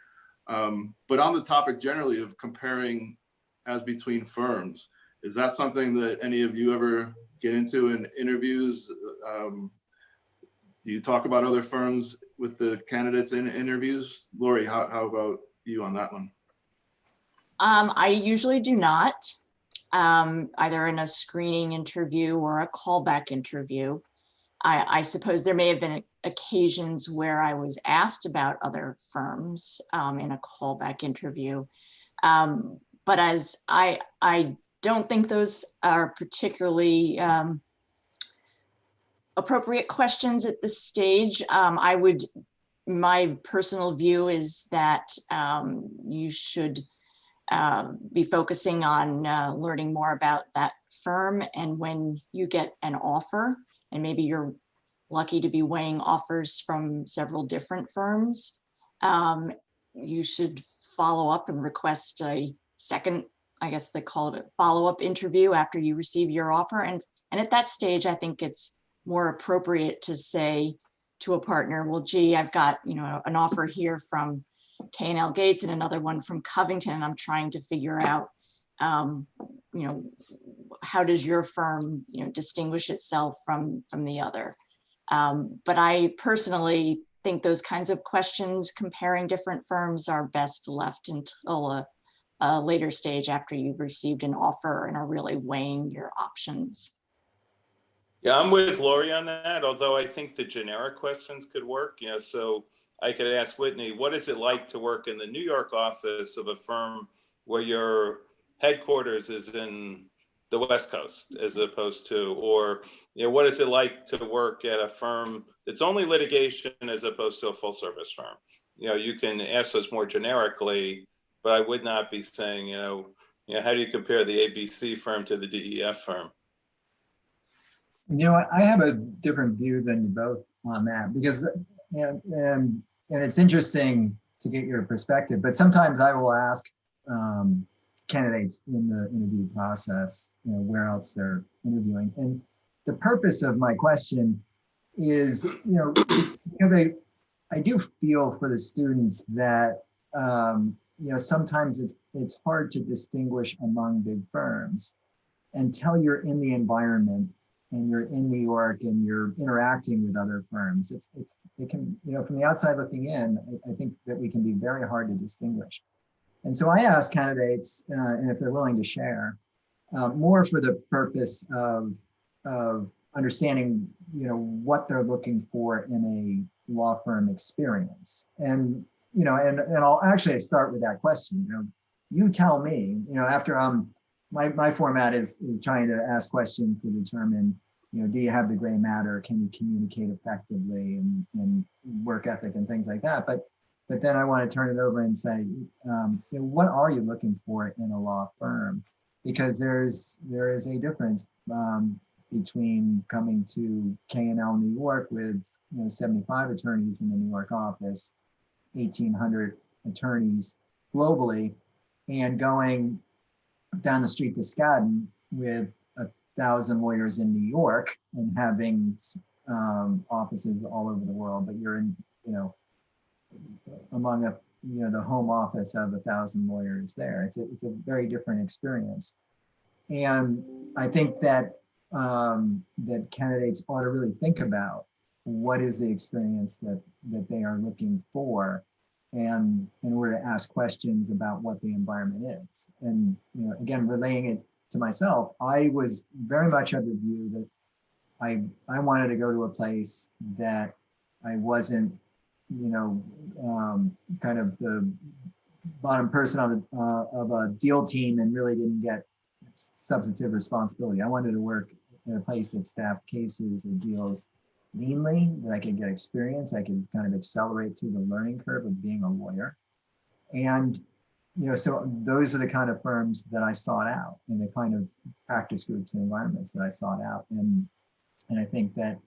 But on the topic generally of comparing as between firms, is that something that any of you ever get into in interviews? Do you talk about other firms with the candidates in interviews? Laurie, how about you on that one? I usually do not, either in a screening interview or a callback interview. I suppose there may have been occasions where I was asked about other firms in a callback interview. But as I don't think those are particularly appropriate questions at this stage. My personal view is that you should be focusing on learning more about that firm. And when you get an offer, and maybe you're lucky to be weighing offers from several different firms, you should follow up and request a second, I guess they call it a follow-up interview after you receive your offer. And at that stage, I think it's more appropriate to say to a partner, well, gee, I've got, an offer here from K&L Gates and another one from Covington, and I'm trying to figure out, how does your firm, distinguish itself from the other? But I personally think those kinds of questions comparing different firms are best left until a later stage after you've received an offer and are really weighing your options. Yeah, I'm with Laurie on that, although I think the generic questions could work. So I could ask Whitney, what is it like to work in the New York office of a firm where your headquarters is in the West Coast as opposed to, or, what is it like to work at a firm that's only litigation as opposed to a full service firm? You can ask those more generically, but I would not be saying, how do you compare the ABC firm to the DEF firm? I have a different view than you both on that, because and it's interesting to get your perspective, but sometimes I will ask candidates in the interview process, where else they're interviewing. And the purpose of my question is, because I do feel for the students that, sometimes it's hard to distinguish among big firms until you're in the environment and you're in New York and you're interacting with other firms. It can, from the outside looking in, I think that we can be very hard to distinguish. And so I ask candidates, and if they're willing to share, more for the purpose of understanding, what they're looking for in a law firm experience. And, and I'll actually start with that question. You tell me, after my format is trying to ask questions to determine, do you have the gray matter? Can you communicate effectively and work ethic and things like that? But then I want to turn it over and say, what are you looking for in a law firm? Because there is a difference between coming to K&L New York with 75 attorneys in the New York office, 1,800 attorneys globally, and going down the street to Scadden with 1,000 lawyers in New York and having offices all over the world, but you're in, among the home office of 1,000 lawyers there. It's a very different experience. And I think that that candidates ought to really think about what is the experience that they are looking for, and in order to ask questions about what the environment is. And again, relaying it to myself, I was very much of the view that I wanted to go to a place that I wasn't kind of the bottom person of a deal team and really didn't get substantive responsibility. I wanted to work in a place that staffed cases and deals leanly, that I could get experience, I could kind of accelerate through the learning curve of being a lawyer. And, so those are the kind of firms that I sought out, and the kind of practice groups and environments that I sought out. And I think that,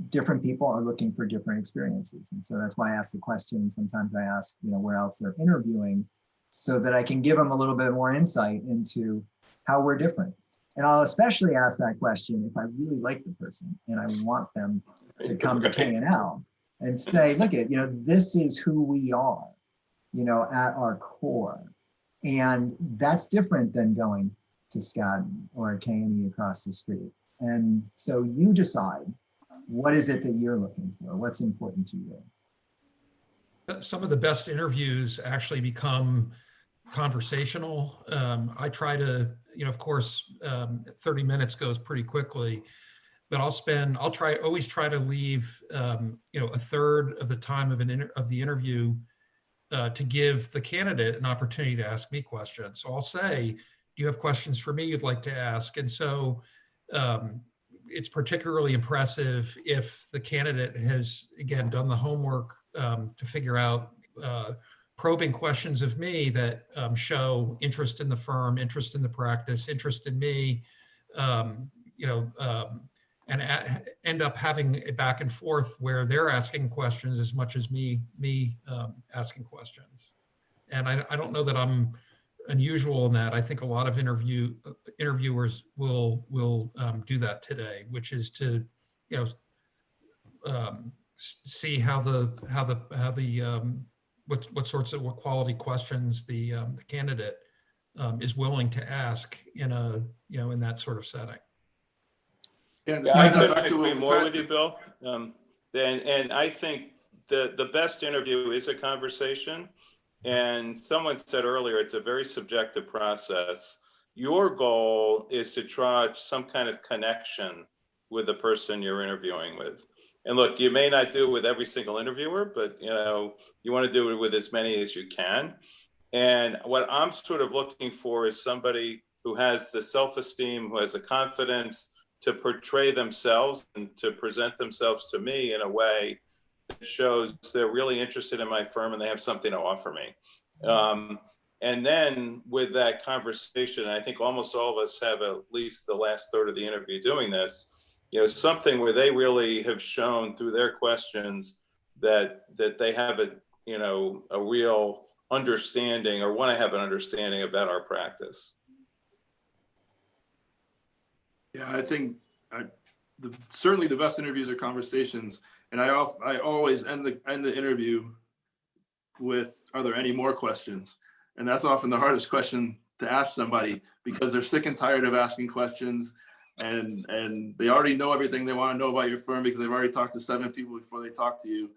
different people are looking for different experiences. And so that's why I ask the question. Sometimes I ask, where else they're interviewing, so that I can give them a little bit more insight into how we're different. And I'll especially ask that question if I really like the person and I want them to come to K&L and say, look at, this is who we are, at our core. And that's different than going to Skadden or K&E across the street. And so you decide, what is it that you're looking for? What's important to you? Some of the best interviews actually become conversational. I try to, of course, 30 minutes goes pretty quickly, but always try to leave, a third of the time of the interview to give the candidate an opportunity to ask me questions. So I'll say, do you have questions for me you'd like to ask? And so it's particularly impressive if the candidate has, again, done the homework to figure out probing questions of me that show interest in the firm, interest in the practice, interest in me, and end up having a back and forth where they're asking questions as much as me asking questions. And I don't know that I'm unusual in that. I think a lot of interviewers will do that today, which is to see what quality questions the candidate is willing to ask in that sort of setting. Yeah, I couldn't agree more with you, Bill. And I think the best interview is a conversation. And someone said earlier, it's a very subjective process. Your goal is to draw some kind of connection with the person you're interviewing with. And look, you may not do it with every single interviewer, but you want to do it with as many as you can. And what I'm sort of looking for is somebody who has the self-esteem, who has the confidence to portray themselves and to present themselves to me in a way that shows they're really interested in my firm and they have something to offer me. And then with that conversation, I think almost all of us have at least the last third of the interview doing this, something where they really have shown through their questions that they have a real understanding or want to have an understanding about our practice. Yeah, I think certainly the best interviews are conversations, and I always end the interview with, "Are there any more questions?" And that's often the hardest question to ask somebody, because they're sick and tired of asking questions, and they already know everything they want to know about your firm because they've already talked to 7 people before they talk to you.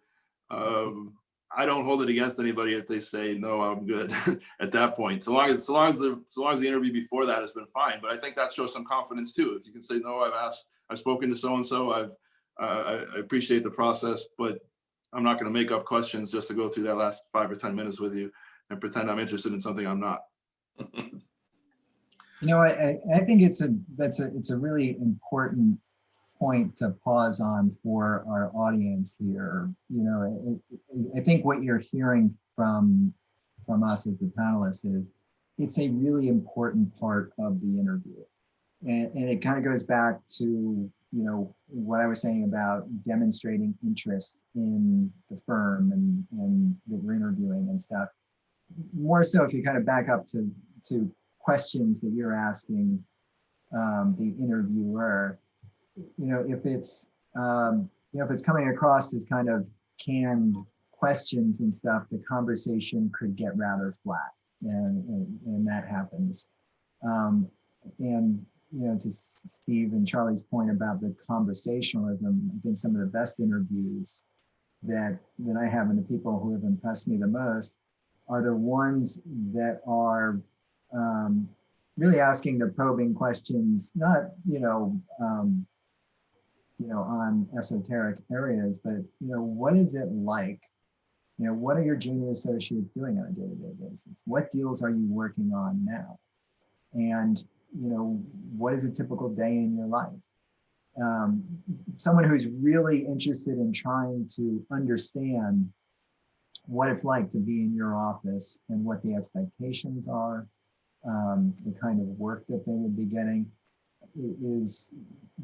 I don't hold it against anybody if they say, "No, I'm good," at that point. So long as the interview before that has been fine. But I think that shows some confidence too. If you can say, "No, I've spoken to so-and-so, I appreciate the process, but I'm not going to make up questions just to go through that last 5 or 10 minutes with you and pretend I'm interested in something I'm not." I think it's a really important point to pause on for our audience here. I think what you're hearing from us as the panelists is it's a really important part of the interview. And it kind of goes back to, what I was saying about demonstrating interest in the firm and that we're interviewing and stuff. More so if you kind of back up to questions that you're asking the interviewer, if it's coming across as kind of canned questions and stuff, the conversation could get rather flat, and that happens. And to Steve and Charlie's point about the conversationalism, I think some of the best interviews that I have, and the people who have impressed me the most, are the ones that are really asking the probing questions, not on esoteric areas, but, what is it like? What are your junior associates doing on a day-to-day basis? What deals are you working on now? And, what is a typical day in your life? Someone who's really interested in trying to understand what it's like to be in your office and what the expectations are, the kind of work that they would be getting is,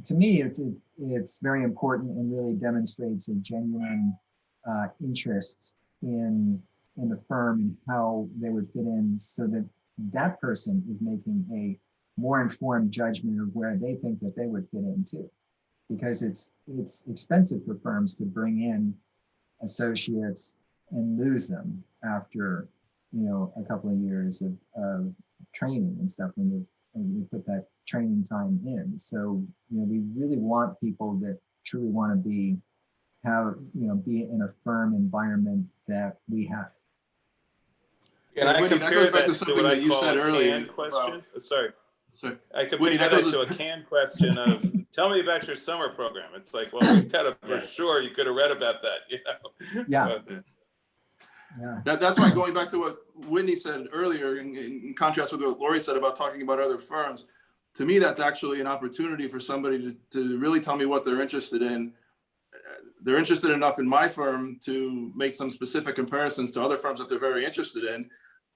to me, it's very important and really demonstrates a genuine interest in the firm and how they would fit in, so that that person is making a more informed judgment of where they think that they would fit in too. Because it's expensive for firms to bring in associates and lose them after a couple of years of training and stuff when you put that training time in. So we really want people that truly want to be in a firm environment that we have. And I Whitney, compare that goes back that to to something what that I you call said a earlier. canned question. Sorry. I compare Whitney, that that goes to a canned question of, tell me about your summer program. It's like, well, we've got to, for sure, you could have read about that, Yeah. Yeah. That's why, going back to what Whitney said earlier, in contrast with what Laurie said about talking about other firms, to me, that's actually an opportunity for somebody to really tell me what they're interested in. They're interested enough in my firm to make some specific comparisons to other firms that they're very interested in.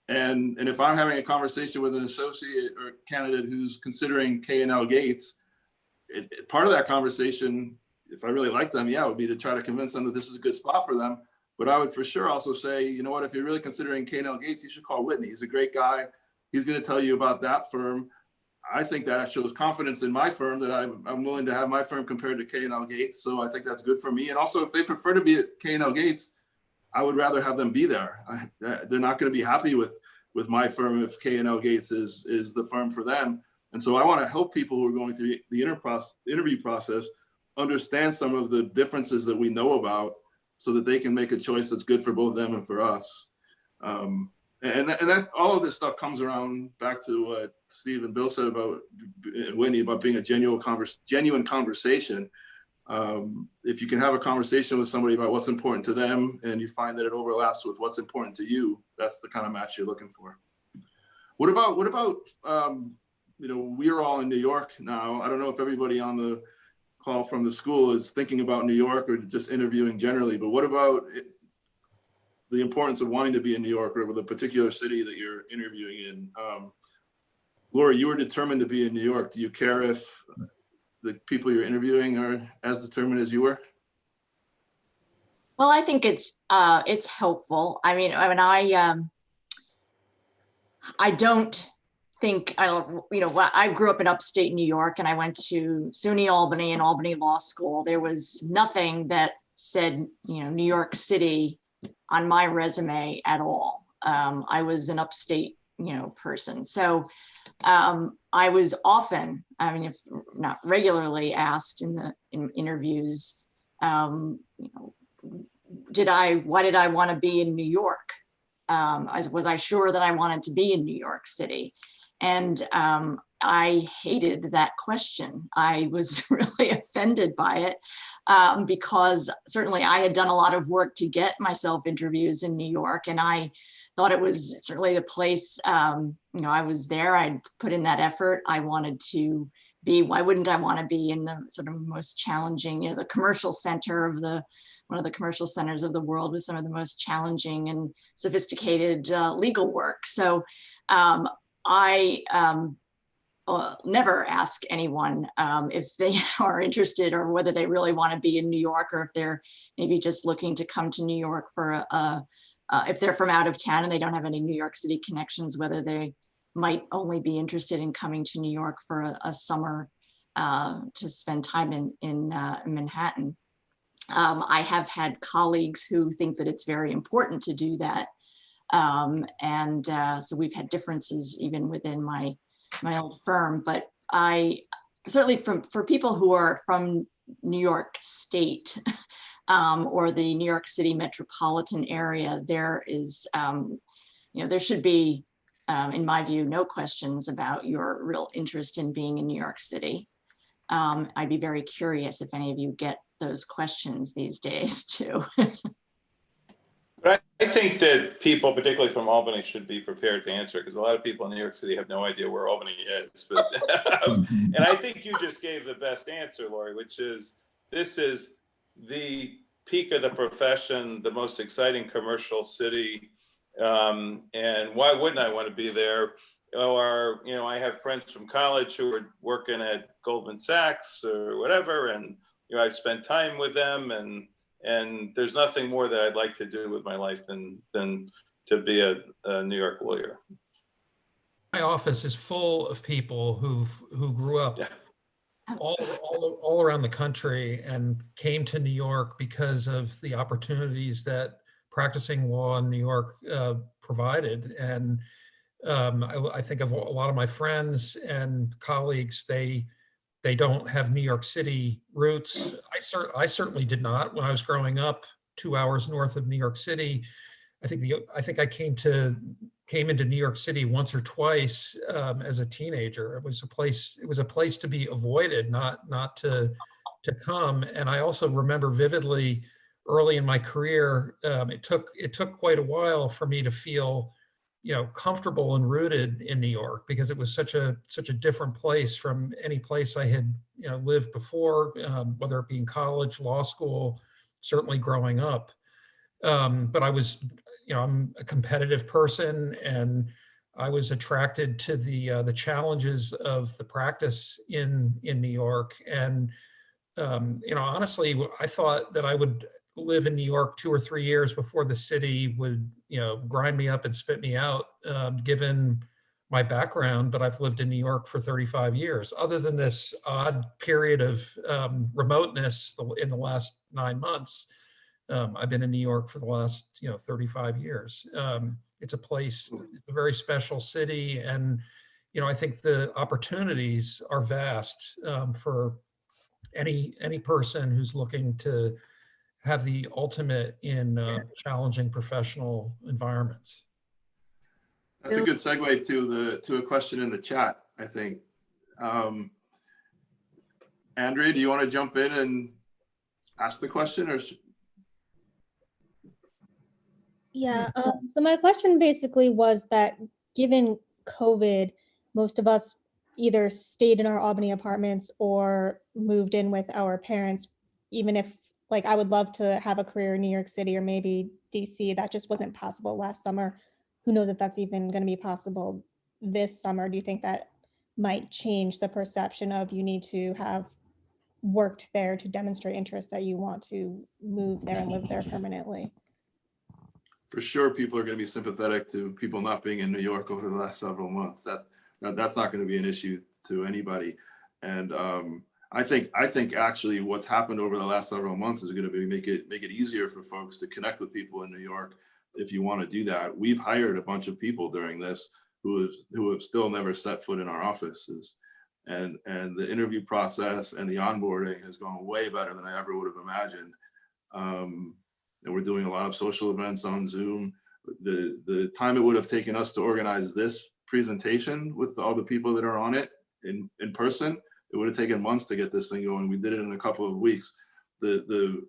And if I'm having a conversation with an associate or candidate who's considering K&L Gates, part of that conversation, if I really like them, would be to try to convince them that this is a good spot for them. But I would for sure also say, you know what, if you're really considering K&L Gates, you should call Whitney. He's a great guy. He's going to tell you about that firm. I think that shows confidence in my firm, that I'm willing to have my firm compared to K&L Gates. So I think that's good for me. And also, if they prefer to be at K&L Gates, I would rather have them be there. They're not going to be happy with my firm if K&L Gates is the firm for them. And so I want to help people who are going through the interview process understand some of the differences that we know about, so that they can make a choice that's good for both them and for us. And that all of this stuff comes around back to what Steve and Bill said about Whitney, about being a genuine conversation. If you can have a conversation with somebody about what's important to them and you find that it overlaps with what's important to you, that's the kind of match you're looking for. What about we're all in New York now. I don't know if everybody on the call from the school is thinking about New York or just interviewing generally, but what about the importance of wanting to be in New York or with a particular city that you're interviewing in? Laurie, you were determined to be in New York. Do you care if the people you're interviewing are as determined as you were? Well, I think it's helpful. I mean, I don't think I grew up in upstate New York, and I went to SUNY Albany and Albany Law School. There was nothing that said New York City on my resume at all. I was an upstate person, so I was often, if not regularly, asked in interviews, why did I want to be in New York? Was I sure that I wanted to be in New York City? And I hated that question. I was really offended by it because certainly I had done a lot of work to get myself interviews in New York, and I thought it was certainly the place. I was there. I'd put in that effort. I wanted to be. Why wouldn't I want to be in the sort of most challenging, the commercial center of one of the commercial centers of the world with some of the most challenging and sophisticated legal work. So I never ask anyone if they are interested or whether they really want to be in New York, or if they're maybe just looking to come to New York for if they're from out of town and they don't have any New York City connections, whether they might only be interested in coming to New York for a summer to spend time in Manhattan. I have had colleagues who think that it's very important to do that. So we've had differences even within my old firm, but I certainly for people who are from New York State or the New York City metropolitan area, there is, there should be, in my view, no questions about your real interest in being in New York City. I'd be very curious if any of you get those questions these days too. But I think that people, particularly from Albany, should be prepared to answer, because a lot of people in New York City have no idea where Albany is. But, and I think you just gave the best answer, Laurie, which is this is the peak of the profession, the most exciting commercial city. And why wouldn't I want to be there? Or, you know, I have friends from college who are working at Goldman Sachs or whatever, and, you know, I've spent time with them, and there's nothing more that I'd like to do with my life than to be a New York lawyer. My office is full of people who grew up all around the country and came to New York because of the opportunities that practicing law in New York provided. And I think of a lot of my friends and colleagues, they don't have New York City roots. I certainly did not. When I was growing up 2 hours north of New York City, I think I came into New York City once or twice as a teenager. It was a place to be avoided, not to come. And I also remember vividly early in my career, it took quite a while for me to feel, you know, comfortable and rooted in New York, because it was such a different place from any place I had, you know, lived before, whether it be in college, law school, certainly growing up. But I was, you know, I'm a competitive person, and I was attracted to the challenges of the practice in New York. And you know, honestly, I thought that I would live in New York 2 or 3 years before the city would, you know, grind me up and spit me out, given my background. But I've lived in New York for 35 years. Other than this odd period of remoteness in the last 9 months, I've been in New York for the last, you know, 35 years. It's a place, it's a very special city, and, you know, I think the opportunities are vast for any person who's looking to have the ultimate in challenging professional environments. That's a good segue to a question in the chat, I think. Andrea, do you want to jump in and ask the question, or? Yeah, so my question basically was that given COVID, most of us either stayed in our Albany apartments or moved in with our parents, even if, like, I would love to have a career in New York City or maybe DC. That just wasn't possible last summer. Who knows if that's even going to be possible this summer? Do you think that might change the perception of you need to have worked there to demonstrate interest that you want to move there and live there permanently? For sure, people are going to be sympathetic to people not being in New York over the last several months. That's not going to be an issue to anybody. And I think actually what's happened over the last several months is going to be make it easier for folks to connect with people in New York if you want to do that. We've hired a bunch of people during this who have still never set foot in our offices, and the interview process and the onboarding has gone way better than I ever would have imagined. And we're doing a lot of social events on Zoom. The time it would have taken us to organize this presentation with all the people that are on it in person, it would have taken months to get this thing going. We did it in a couple of weeks. The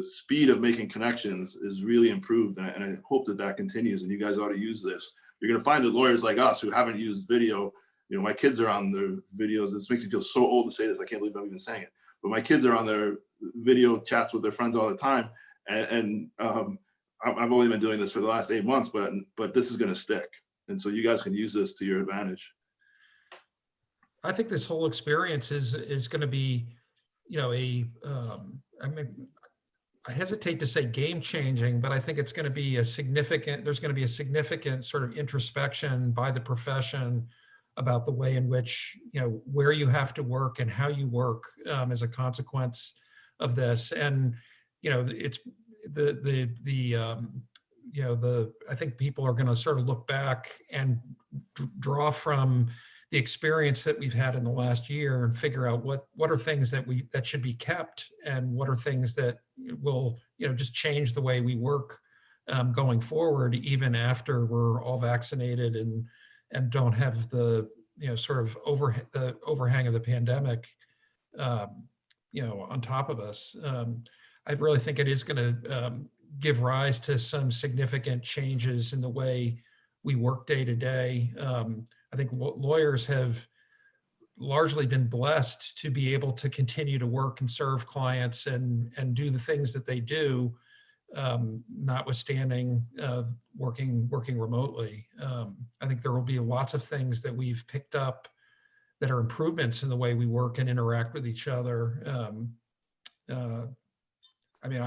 speed of making connections is really improved, and I hope that continues, and you guys ought to use this. You're gonna find that lawyers like us who haven't used video, you know, my kids are on their videos. This makes me feel so old to say this. I can't believe I'm even saying it, but my kids are on their video chats with their friends all the time. And I've only been doing this for the last 8 months, but this is going to stick. And so you guys can use this to your advantage. I think this whole experience is going to be, you know, I mean, I hesitate to say game changing, but I think it's going to be there's going to be a significant sort of introspection by the profession about the way in which, you know, where you have to work and how you work as a consequence of this. And, you know, it's I think people are going to sort of look back and draw from the experience that we've had in the last year and figure out what are things that should be kept, and what are things that will, you know, just change the way we work going forward, even after we're all vaccinated and don't have the, you know, sort of overhang of the pandemic on top of us. I really think it is going to give rise to some significant changes in the way we work day to day. I think lawyers have largely been blessed to be able to continue to work and serve clients and do the things that they do, notwithstanding working remotely. I think there will be lots of things that we've picked up that are improvements in the way we work and interact with each other. I mean,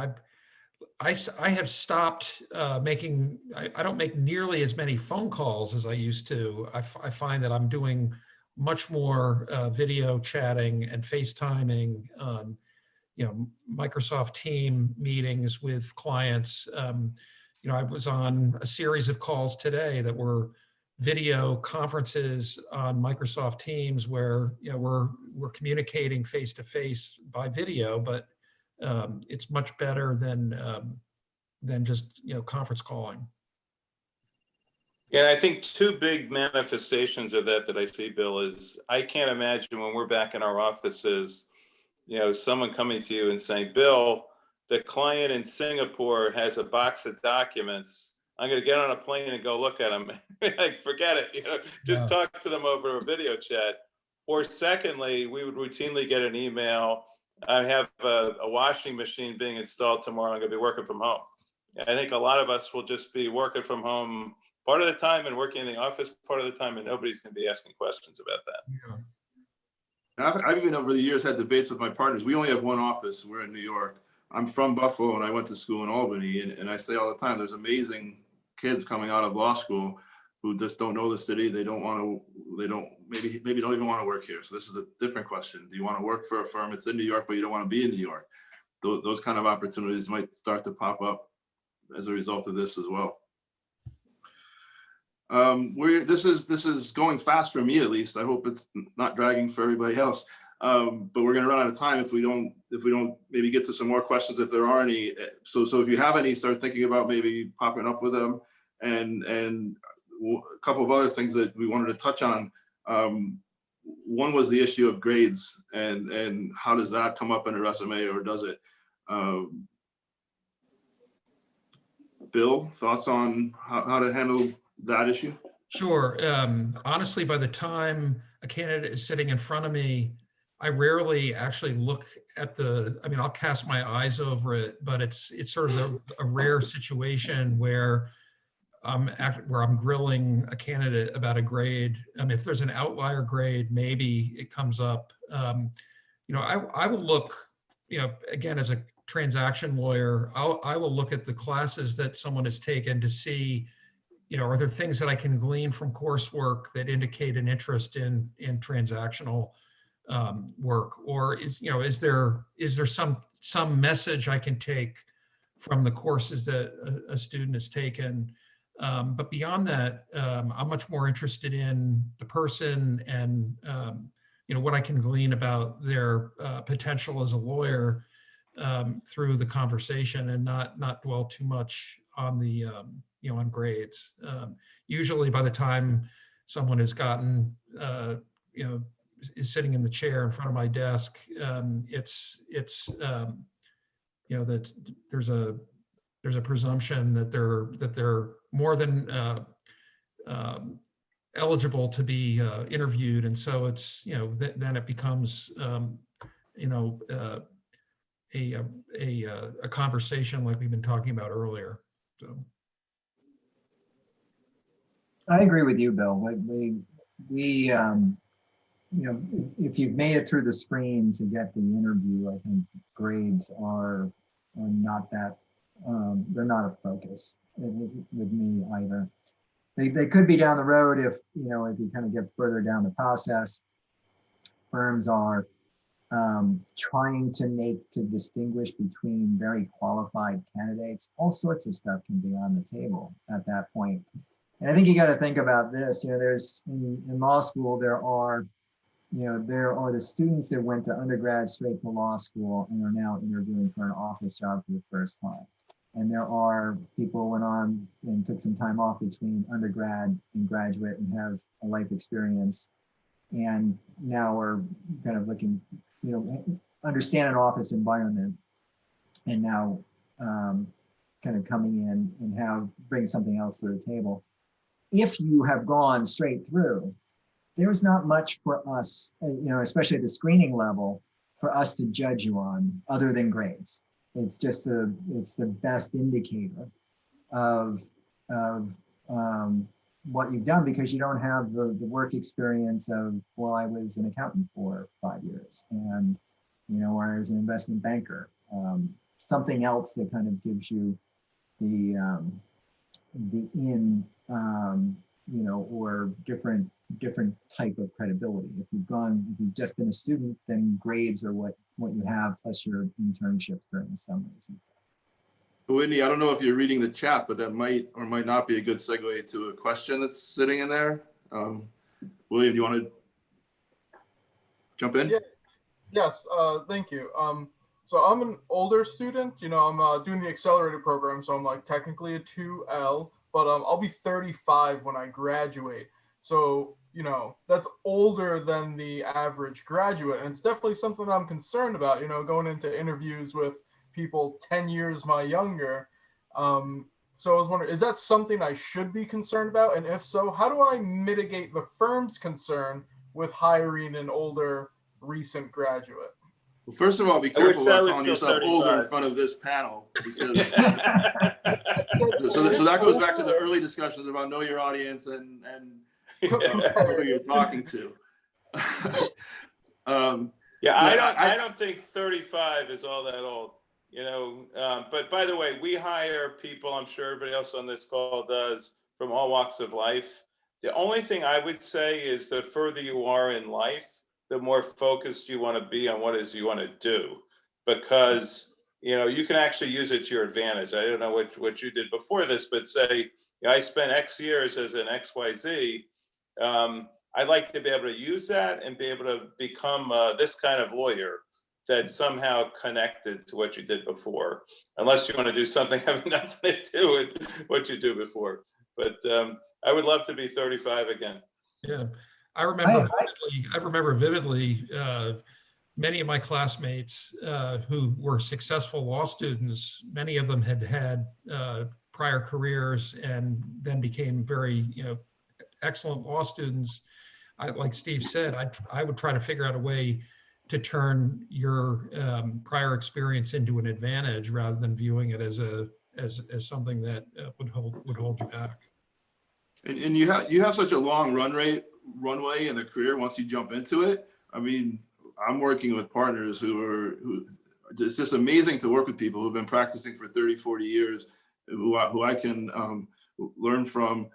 I have stopped making, I don't make nearly as many phone calls as I used to. I find that I'm doing much more video chatting and FaceTiming, Microsoft Team meetings with clients. I was on a series of calls today that were video conferences on Microsoft Teams where, we're communicating face to face by video, but it's much better than just conference calling. Yeah, I think two big manifestations of that I see, Bill, is I can't imagine when we're back in our offices, someone coming to you and saying, Bill, the client in Singapore has a box of documents. I'm going to get on a plane and go look at them. Like, forget it. Just talk to them over a video chat. Or secondly, we would routinely get an email. I have a washing machine being installed tomorrow. I'm going to be working from home. I think a lot of us will just be working from home part of the time and working in the office part of the time, and nobody's going to be asking questions about that. Yeah. I've even over the years had debates with my partners. We only have one office. We're in New York. I'm from Buffalo and I went to school in Albany. And I say all the time, there's amazing kids coming out of law school who just don't know the city. They don't want to, maybe don't even want to work here. So this is a different question. Do you want to work for a firm that's in New York, but you don't want to be in New York? Those kind of opportunities might start to pop up as a result of this as well. This is going fast for me, at least. I hope it's not dragging for everybody else. But we're going to run out of time if we don't maybe get to some more questions if there are any. So if you have any, start thinking about maybe popping up with them. And a couple of other things that we wanted to touch on. One was the issue of grades and how does that come up in a resume, or does it? Bill, thoughts on how to handle that issue? Sure. Honestly, by the time a candidate is sitting in front of me, I rarely actually look at I'll cast my eyes over it, but it's sort of a rare situation where I'm grilling a candidate about a grade. If there's an outlier grade, maybe it comes up. I will look, again, as a transaction lawyer, I will look at the classes that someone has taken to see, are there things that I can glean from coursework that indicate an interest in transactional work, or is there some message I can take from the courses that a student has taken? But beyond that, I'm much more interested in the person and what I can glean about their potential as a lawyer through the conversation, and not dwell too much on the on grades. Usually by the time someone has gotten is sitting in the chair in front of my desk, it's that there's a presumption that they're more than eligible to be interviewed, and so it's then it becomes a conversation like we've been talking about earlier. So I agree with you, Bill. We if you've made it through the screen to get the interview, I think grades are not that, they're not a focus with me either. They could be down the road if you kind of get further down the process. Firms are trying to distinguish between very qualified candidates. All sorts of stuff can be on the table at that point. And I think you got to think about this. There's in law school, there are the students that went to undergrad straight to law school and are now interviewing for an office job for the first time. And there are people who went on and took some time off between undergrad and graduate and have a life experience, and now are kind of looking, understand an office environment, and now kind of coming in and bring something else to the table. If you have gone straight through, there's not much for us, especially at the screening level, for us to judge you on other than grades. It's just it's the best indicator of what you've done, because you don't have the work experience of, well, I was an accountant for 5 years, and or I was an investment banker. Something else that kind of gives you the or different type of credibility. If you've just been a student, then grades are what you have, plus your internships during the summers and stuff. Whitney, I don't know if you're reading the chat, but that might or might not be a good segue to a question that's sitting in there. William, do you want to jump in? Yeah. Yes, thank you. So I'm an older student, I'm doing the accelerated program, so I'm like technically a 2L, but I'll be 35 when I graduate. So, that's older than the average graduate. And it's definitely something I'm concerned about, going into interviews with people 10 years my younger. So I was wondering, is that something I should be concerned about? And if so, how do I mitigate the firm's concern with hiring an older recent graduate? Well, first of all, be careful about calling yourself older in front of this panel, because so that goes back to the early discussions about know your audience and who you're talking to. I don't think 35 is all that old, but by the way, we hire people, I'm sure everybody else on this call does, from all walks of life. The only thing I would say is the further you are in life, the more focused you want to be on what it is you want to do, because you can actually use it to your advantage. I don't know what you did before this, but say I spent X years as an XYZ. I'd like to be able to use that and be able to become this kind of lawyer that's somehow connected to what you did before, unless you want to do something having nothing to do with what you do before. But I would love to be 35 again. Yeah. I remember vividly many of my classmates who were successful law students. Many of them had prior careers and then became very excellent law students. Like Steve said, I would try to figure out a way to turn your prior experience into an advantage rather than viewing it as something that would hold you back. And you have such a long runway in a career once you jump into it. I mean, I'm working with partners who it's just amazing to work with people who've been practicing for 30, 40 years, who I can learn from,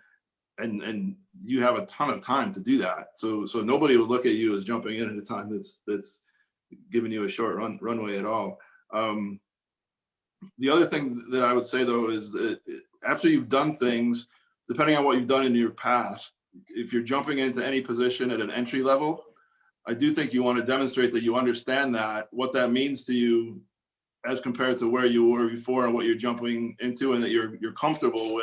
and you have a ton of time to do that. So nobody will look at you as jumping in at a time that's giving you a short runway at all. The other thing that I would say though is that after you've done things, depending on what you've done in your past, if you're jumping into any position at an entry level, I do think you want to demonstrate that you understand what that means to you as compared to where you were before and what you're jumping into, and that you're comfortable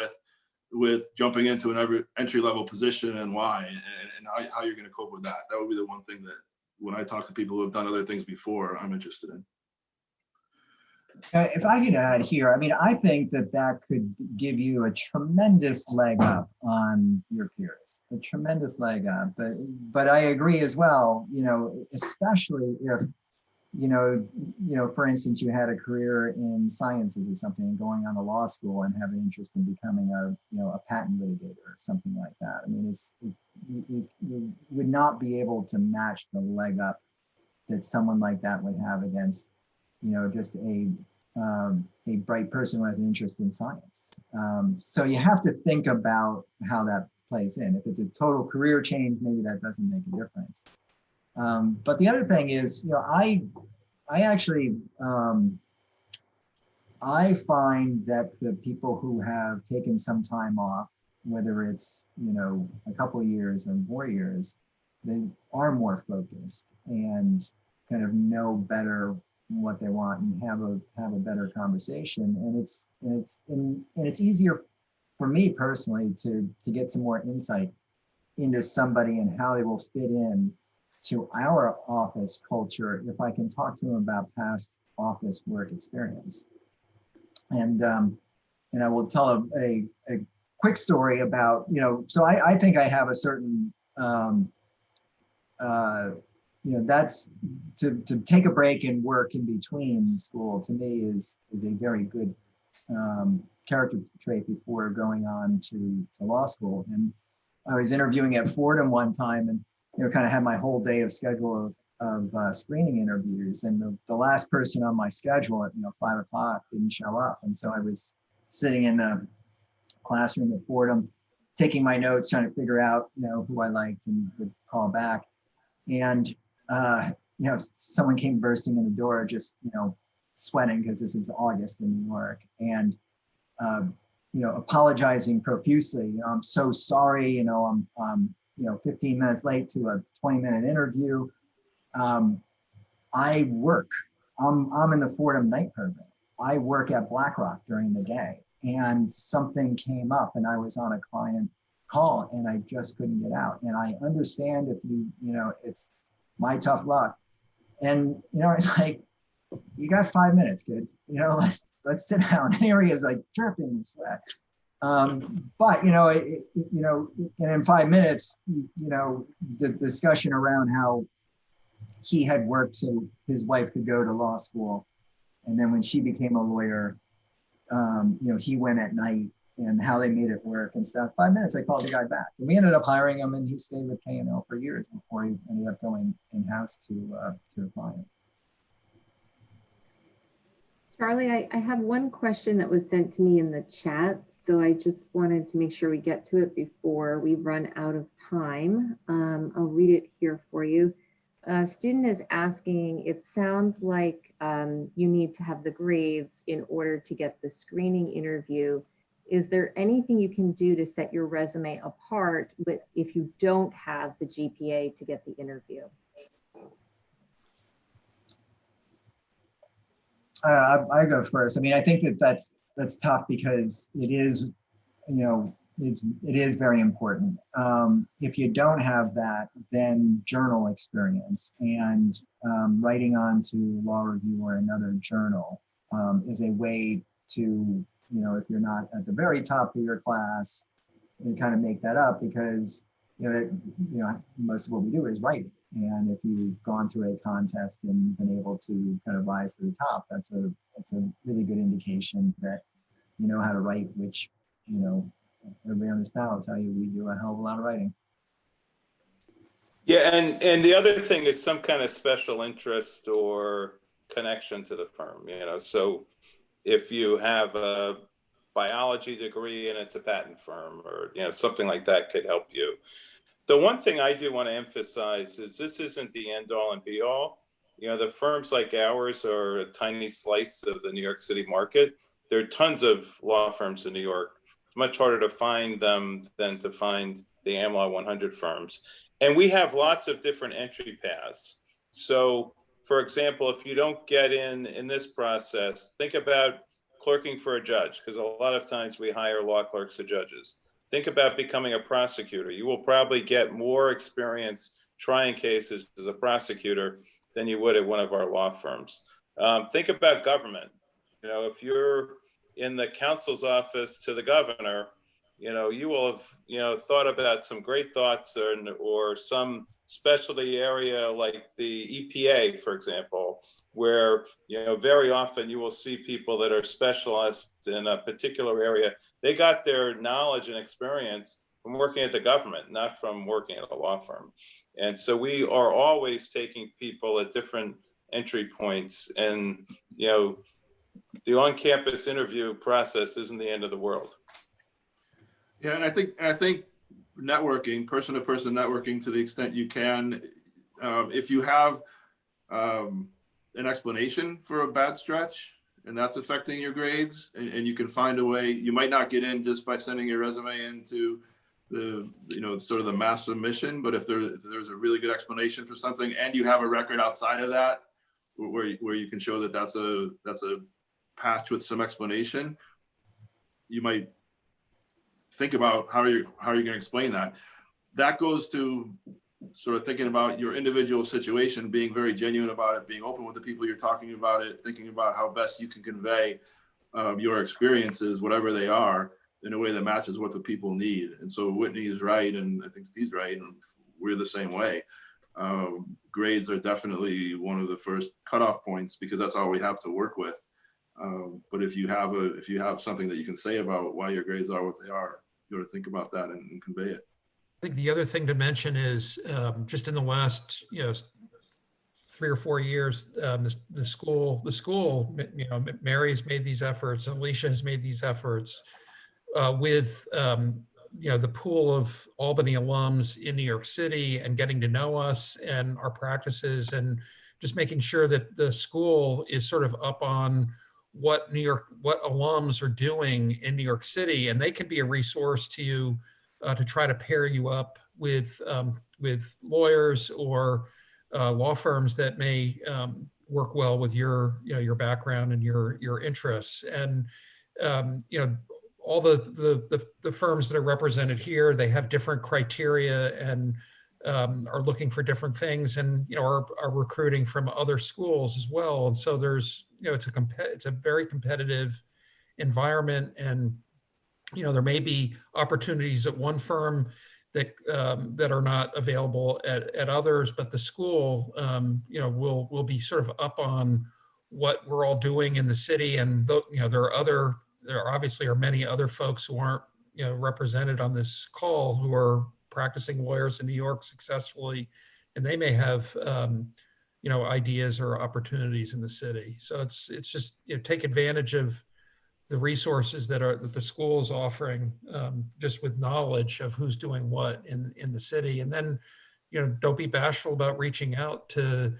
with jumping into an entry level position and why, and how you're going to cope with that. That would be the one thing that when I talk to people who have done other things before, I'm interested in. If I could add here, I mean, I think that could give you a tremendous leg up on your peers, a tremendous leg up. But I agree as well, especially if, for instance, you had a career in sciences or something, going on to law school and have an interest in becoming a patent litigator or something like that. I mean, you would not be able to match the leg up that someone like that would have against just a bright person who has an interest in science. So you have to think about how that plays in. If it's a total career change, maybe that doesn't make a difference. But the other thing is, I actually, I find that the people who have taken some time off, whether it's, a couple of years or more years, they are more focused and kind of know better what they want and have a better conversation. And it's easier for me personally to get some more insight into somebody and how they will fit in to our office culture if I can talk to them about past office work experience. And I will tell a quick story about, so I think I have a certain, that's to take a break and work in between school, to me is a very good character trait before going on to law school. And I was interviewing at Fordham one time, and kind of had my whole day of schedule of screening interviews, and the last person on my schedule at 5 o'clock didn't show up. And so I was sitting in the classroom at Fordham, taking my notes, trying to figure out who I liked and would call back. And someone came bursting in the door, just sweating because this is August in New York, and apologizing profusely. I'm so sorry. I'm 15 minutes late to a 20-minute interview. I work. I'm in the Fordham night program. I work at BlackRock during the day, and something came up, and I was on a client call, and I just couldn't get out. And I understand if it's my tough luck. And it's like, you got 5 minutes, kid. Let's sit down. And here he is, like dripping with sweat. But and in 5 minutes, the discussion around how he had worked so his wife could go to law school, and then when she became a lawyer, he went at night, and how they made it work and stuff. 5 minutes, I called the guy back, and we ended up hiring him, and he stayed with K&L for years before he ended up going in-house to a client. Charlie, I have one question that was sent to me in the chat, so I just wanted to make sure we get to it before we run out of time. I'll read it here for you. A student is asking, it sounds like you need to have the grades in order to get the screening interview. Is there anything you can do to set your resume apart if you don't have the GPA to get the interview? I go first. I mean, I think that's tough because it is, it is very important. If you don't have that, then journal experience and writing on to Law Review or another journal is a way to, if you're not at the very top of your class, you kind of make that up because, most of what we do is writing. And if you've gone through a contest and been able to kind of rise to the top, that's a really good indication that you know how to write, which, everybody on this panel will tell you we do a hell of a lot of writing. Yeah, and the other thing is some kind of special interest or connection to the firm, so if you have a biology degree and it's a patent firm or, something like that could help you. The one thing I do want to emphasize is this isn't the end all and be all. The firms like ours are a tiny slice of the New York City market. There are tons of law firms in New York. It's much harder to find them than to find the AmLaw 100 firms. And we have lots of different entry paths. So, for example, if you don't get in this process, think about clerking for a judge, because a lot of times we hire law clerks to judges. Think about becoming a prosecutor. You will probably get more experience trying cases as a prosecutor than you would at one of our law firms. Think about government. If you're in the counsel's office to the governor, you will have, thought about some great thoughts or some specialty area like the EPA, for example, where, very often you will see people that are specialists in a particular area. They got their knowledge and experience from working at the government, not from working at a law firm. And so we are always taking people at different entry points, and, the on-campus interview process isn't the end of the world. Yeah, and I think networking, person-to-person networking, to the extent you can, if you have an explanation for a bad stretch and that's affecting your grades, and you can find a way, you might not get in just by sending your resume into the, sort of the mass submission, but if there's a really good explanation for something and you have a record outside of that where you can show that that's a patch with some explanation, you might think about how you're going to explain that. That goes to sort of thinking about your individual situation, being very genuine about it, being open with the people you're talking about it, thinking about how best you can convey your experiences, whatever they are, in a way that matches what the people need. And so Whitney is right, and I think Steve's right, and we're the same way. Grades are definitely one of the first cutoff points because that's all we have to work with. But if you have something that you can say about why your grades are what they are, you ought to think about that and convey it. I think the other thing to mention is just in the last 3 or 4 years, the school, Mary's made these efforts, Alicia has made these efforts with the pool of Albany alums in New York City and getting to know us and our practices, and just making sure that the school is sort of up on what alums are doing in New York City, and they can be a resource to you to try to pair you up with lawyers or law firms that may work well with your background and your interests. And all the firms that are represented here, they have different criteria and are looking for different things, and are recruiting from other schools as well. And so there's it's a very competitive environment, and there may be opportunities at one firm that that are not available at others, but the school will be sort of up on what we're all doing in the city. And there obviously are many other folks who aren't represented on this call who are practicing lawyers in New York successfully, and they may have ideas or opportunities in the city. So it's just take advantage of the resources that the school is offering, just with knowledge of who's doing what in the city. And then don't be bashful about reaching out to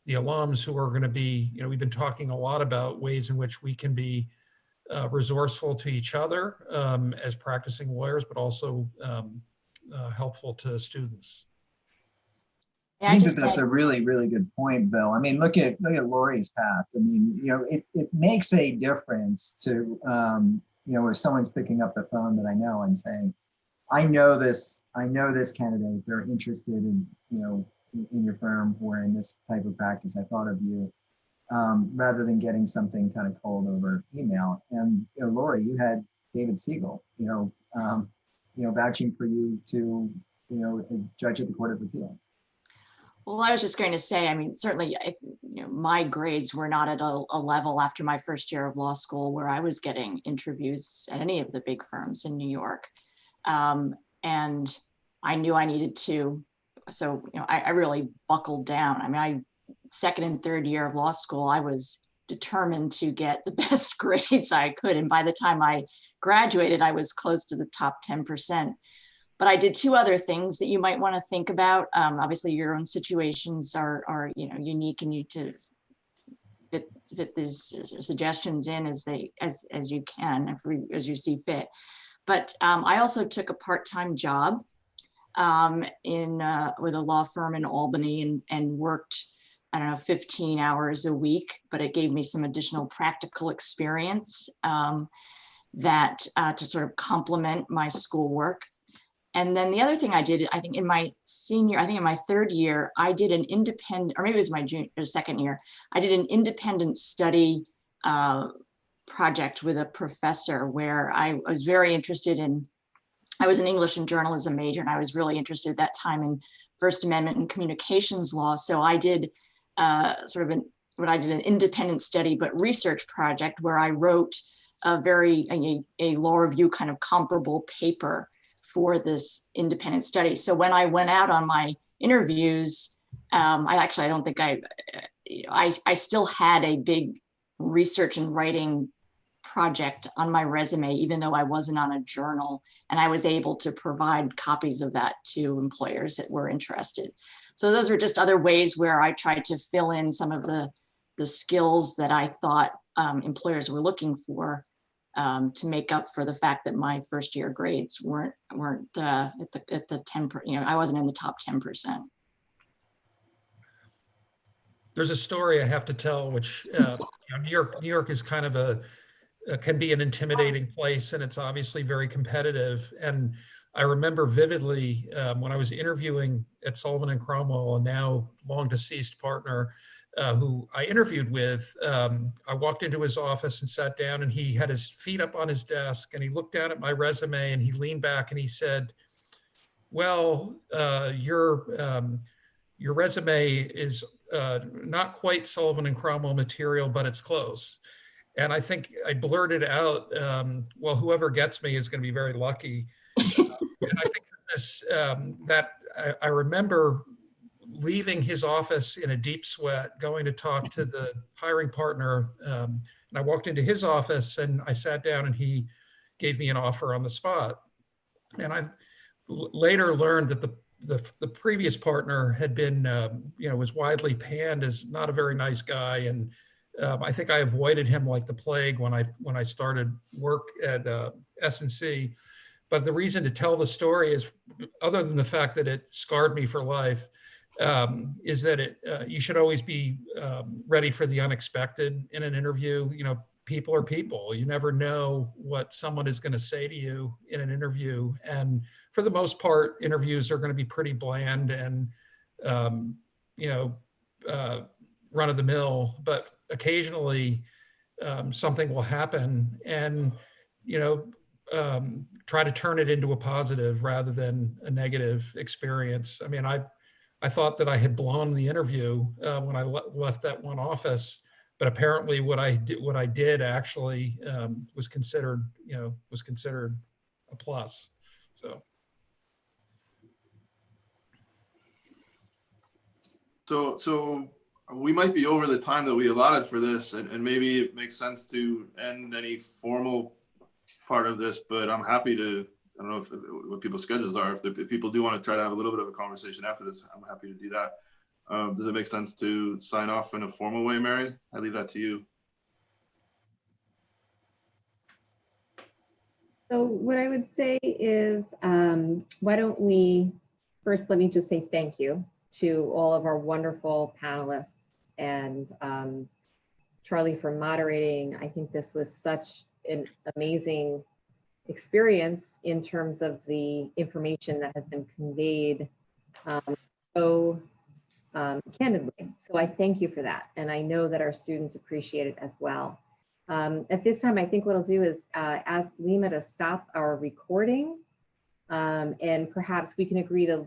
the alums who are going to be, we've been talking a lot about ways in which we can be resourceful to each other as practicing lawyers, but also helpful to students. I think that's a really, really good point, Bill. I mean, look at Laurie's path. I mean, it makes a difference to, if someone's picking up the phone that I know and saying, I know this candidate, they're interested in your firm or in this type of practice. I thought of you, rather than getting something kind of cold over email. And Laurie, you had David Siegel, vouching for you to, judge at the Court of Appeal. Well, I was just going to say, I mean, certainly, my grades were not at a level after my first year of law school where I was getting interviews at any of the big firms in New York. And I knew I needed to, so, I really buckled down. I mean, second and third year of law school, I was determined to get the best grades I could. And by the time I graduated, I was close to the top 10%. But I did 2 other things that you might want to think about. Obviously, your own situations are unique, and you need to fit these suggestions in as you can, as you see fit. But I also took a part-time job with a law firm in Albany and worked, 15 hours a week, but it gave me some additional practical experience that to sort of complement my schoolwork. And then the other thing I did, I think in my third year, I did an independent, or maybe it was my second year, I did an independent study project with a professor where I was very interested in, I was an English and journalism major, and I was really interested at that time in First Amendment and communications law. So I did an independent study, but research project where I wrote a law review kind of comparable paper for this independent study. So when I went out on my interviews, I still had a big research and writing project on my resume, even though I wasn't on a journal, and I was able to provide copies of that to employers that were interested. So those were just other ways where I tried to fill in some of the skills that I thought employers were looking for, to make up for the fact that my first year grades weren't at the 10%. I wasn't in the top 10%. There's a story I have to tell, which New York is kind of can be an intimidating place, and it's obviously very competitive. And I remember vividly when I was interviewing at Sullivan and Cromwell, a now long deceased partner who I interviewed with. I walked into his office and sat down, and he had his feet up on his desk, and he looked down at my resume, and he leaned back and he said, "Well, your resume is not quite Sullivan and Cromwell material, but it's close." And I think I blurted out, "Well, whoever gets me is going to be very lucky." And I think I remember leaving his office in a deep sweat, going to talk to the hiring partner. And I walked into his office and I sat down, and he gave me an offer on the spot. And I later learned that the previous partner had been, was widely panned as not a very nice guy. And I think I avoided him like the plague when I started work at S&C. But the reason to tell the story is, other than the fact that it scarred me for life, is that you should always be ready for the unexpected in an interview. People are people. You never know what someone is going to say to you in an interview. And for the most part, interviews are going to be pretty bland and, run of the mill, but occasionally something will happen, and, try to turn it into a positive rather than a negative experience. I mean, I thought that I had blown the interview when I left that one office, but apparently what I did actually was considered a plus. So we might be over the time that we allotted for this, and maybe it makes sense to end any formal part of this, but I'm happy to, I don't know what people's schedules are. If people do want to try to have a little bit of a conversation after this, I'm happy to do that. Does it make sense to sign off in a formal way, Mary? I leave that to you. So what I would say is, why don't we, first, let me just say thank you to all of our wonderful panelists, and Charlie for moderating. I think this was such an amazing experience in terms of the information that has been conveyed so candidly. So I thank you for that. And I know that our students appreciate it as well. At this time, I think what I'll do is ask Lima to stop our recording, and perhaps we can agree to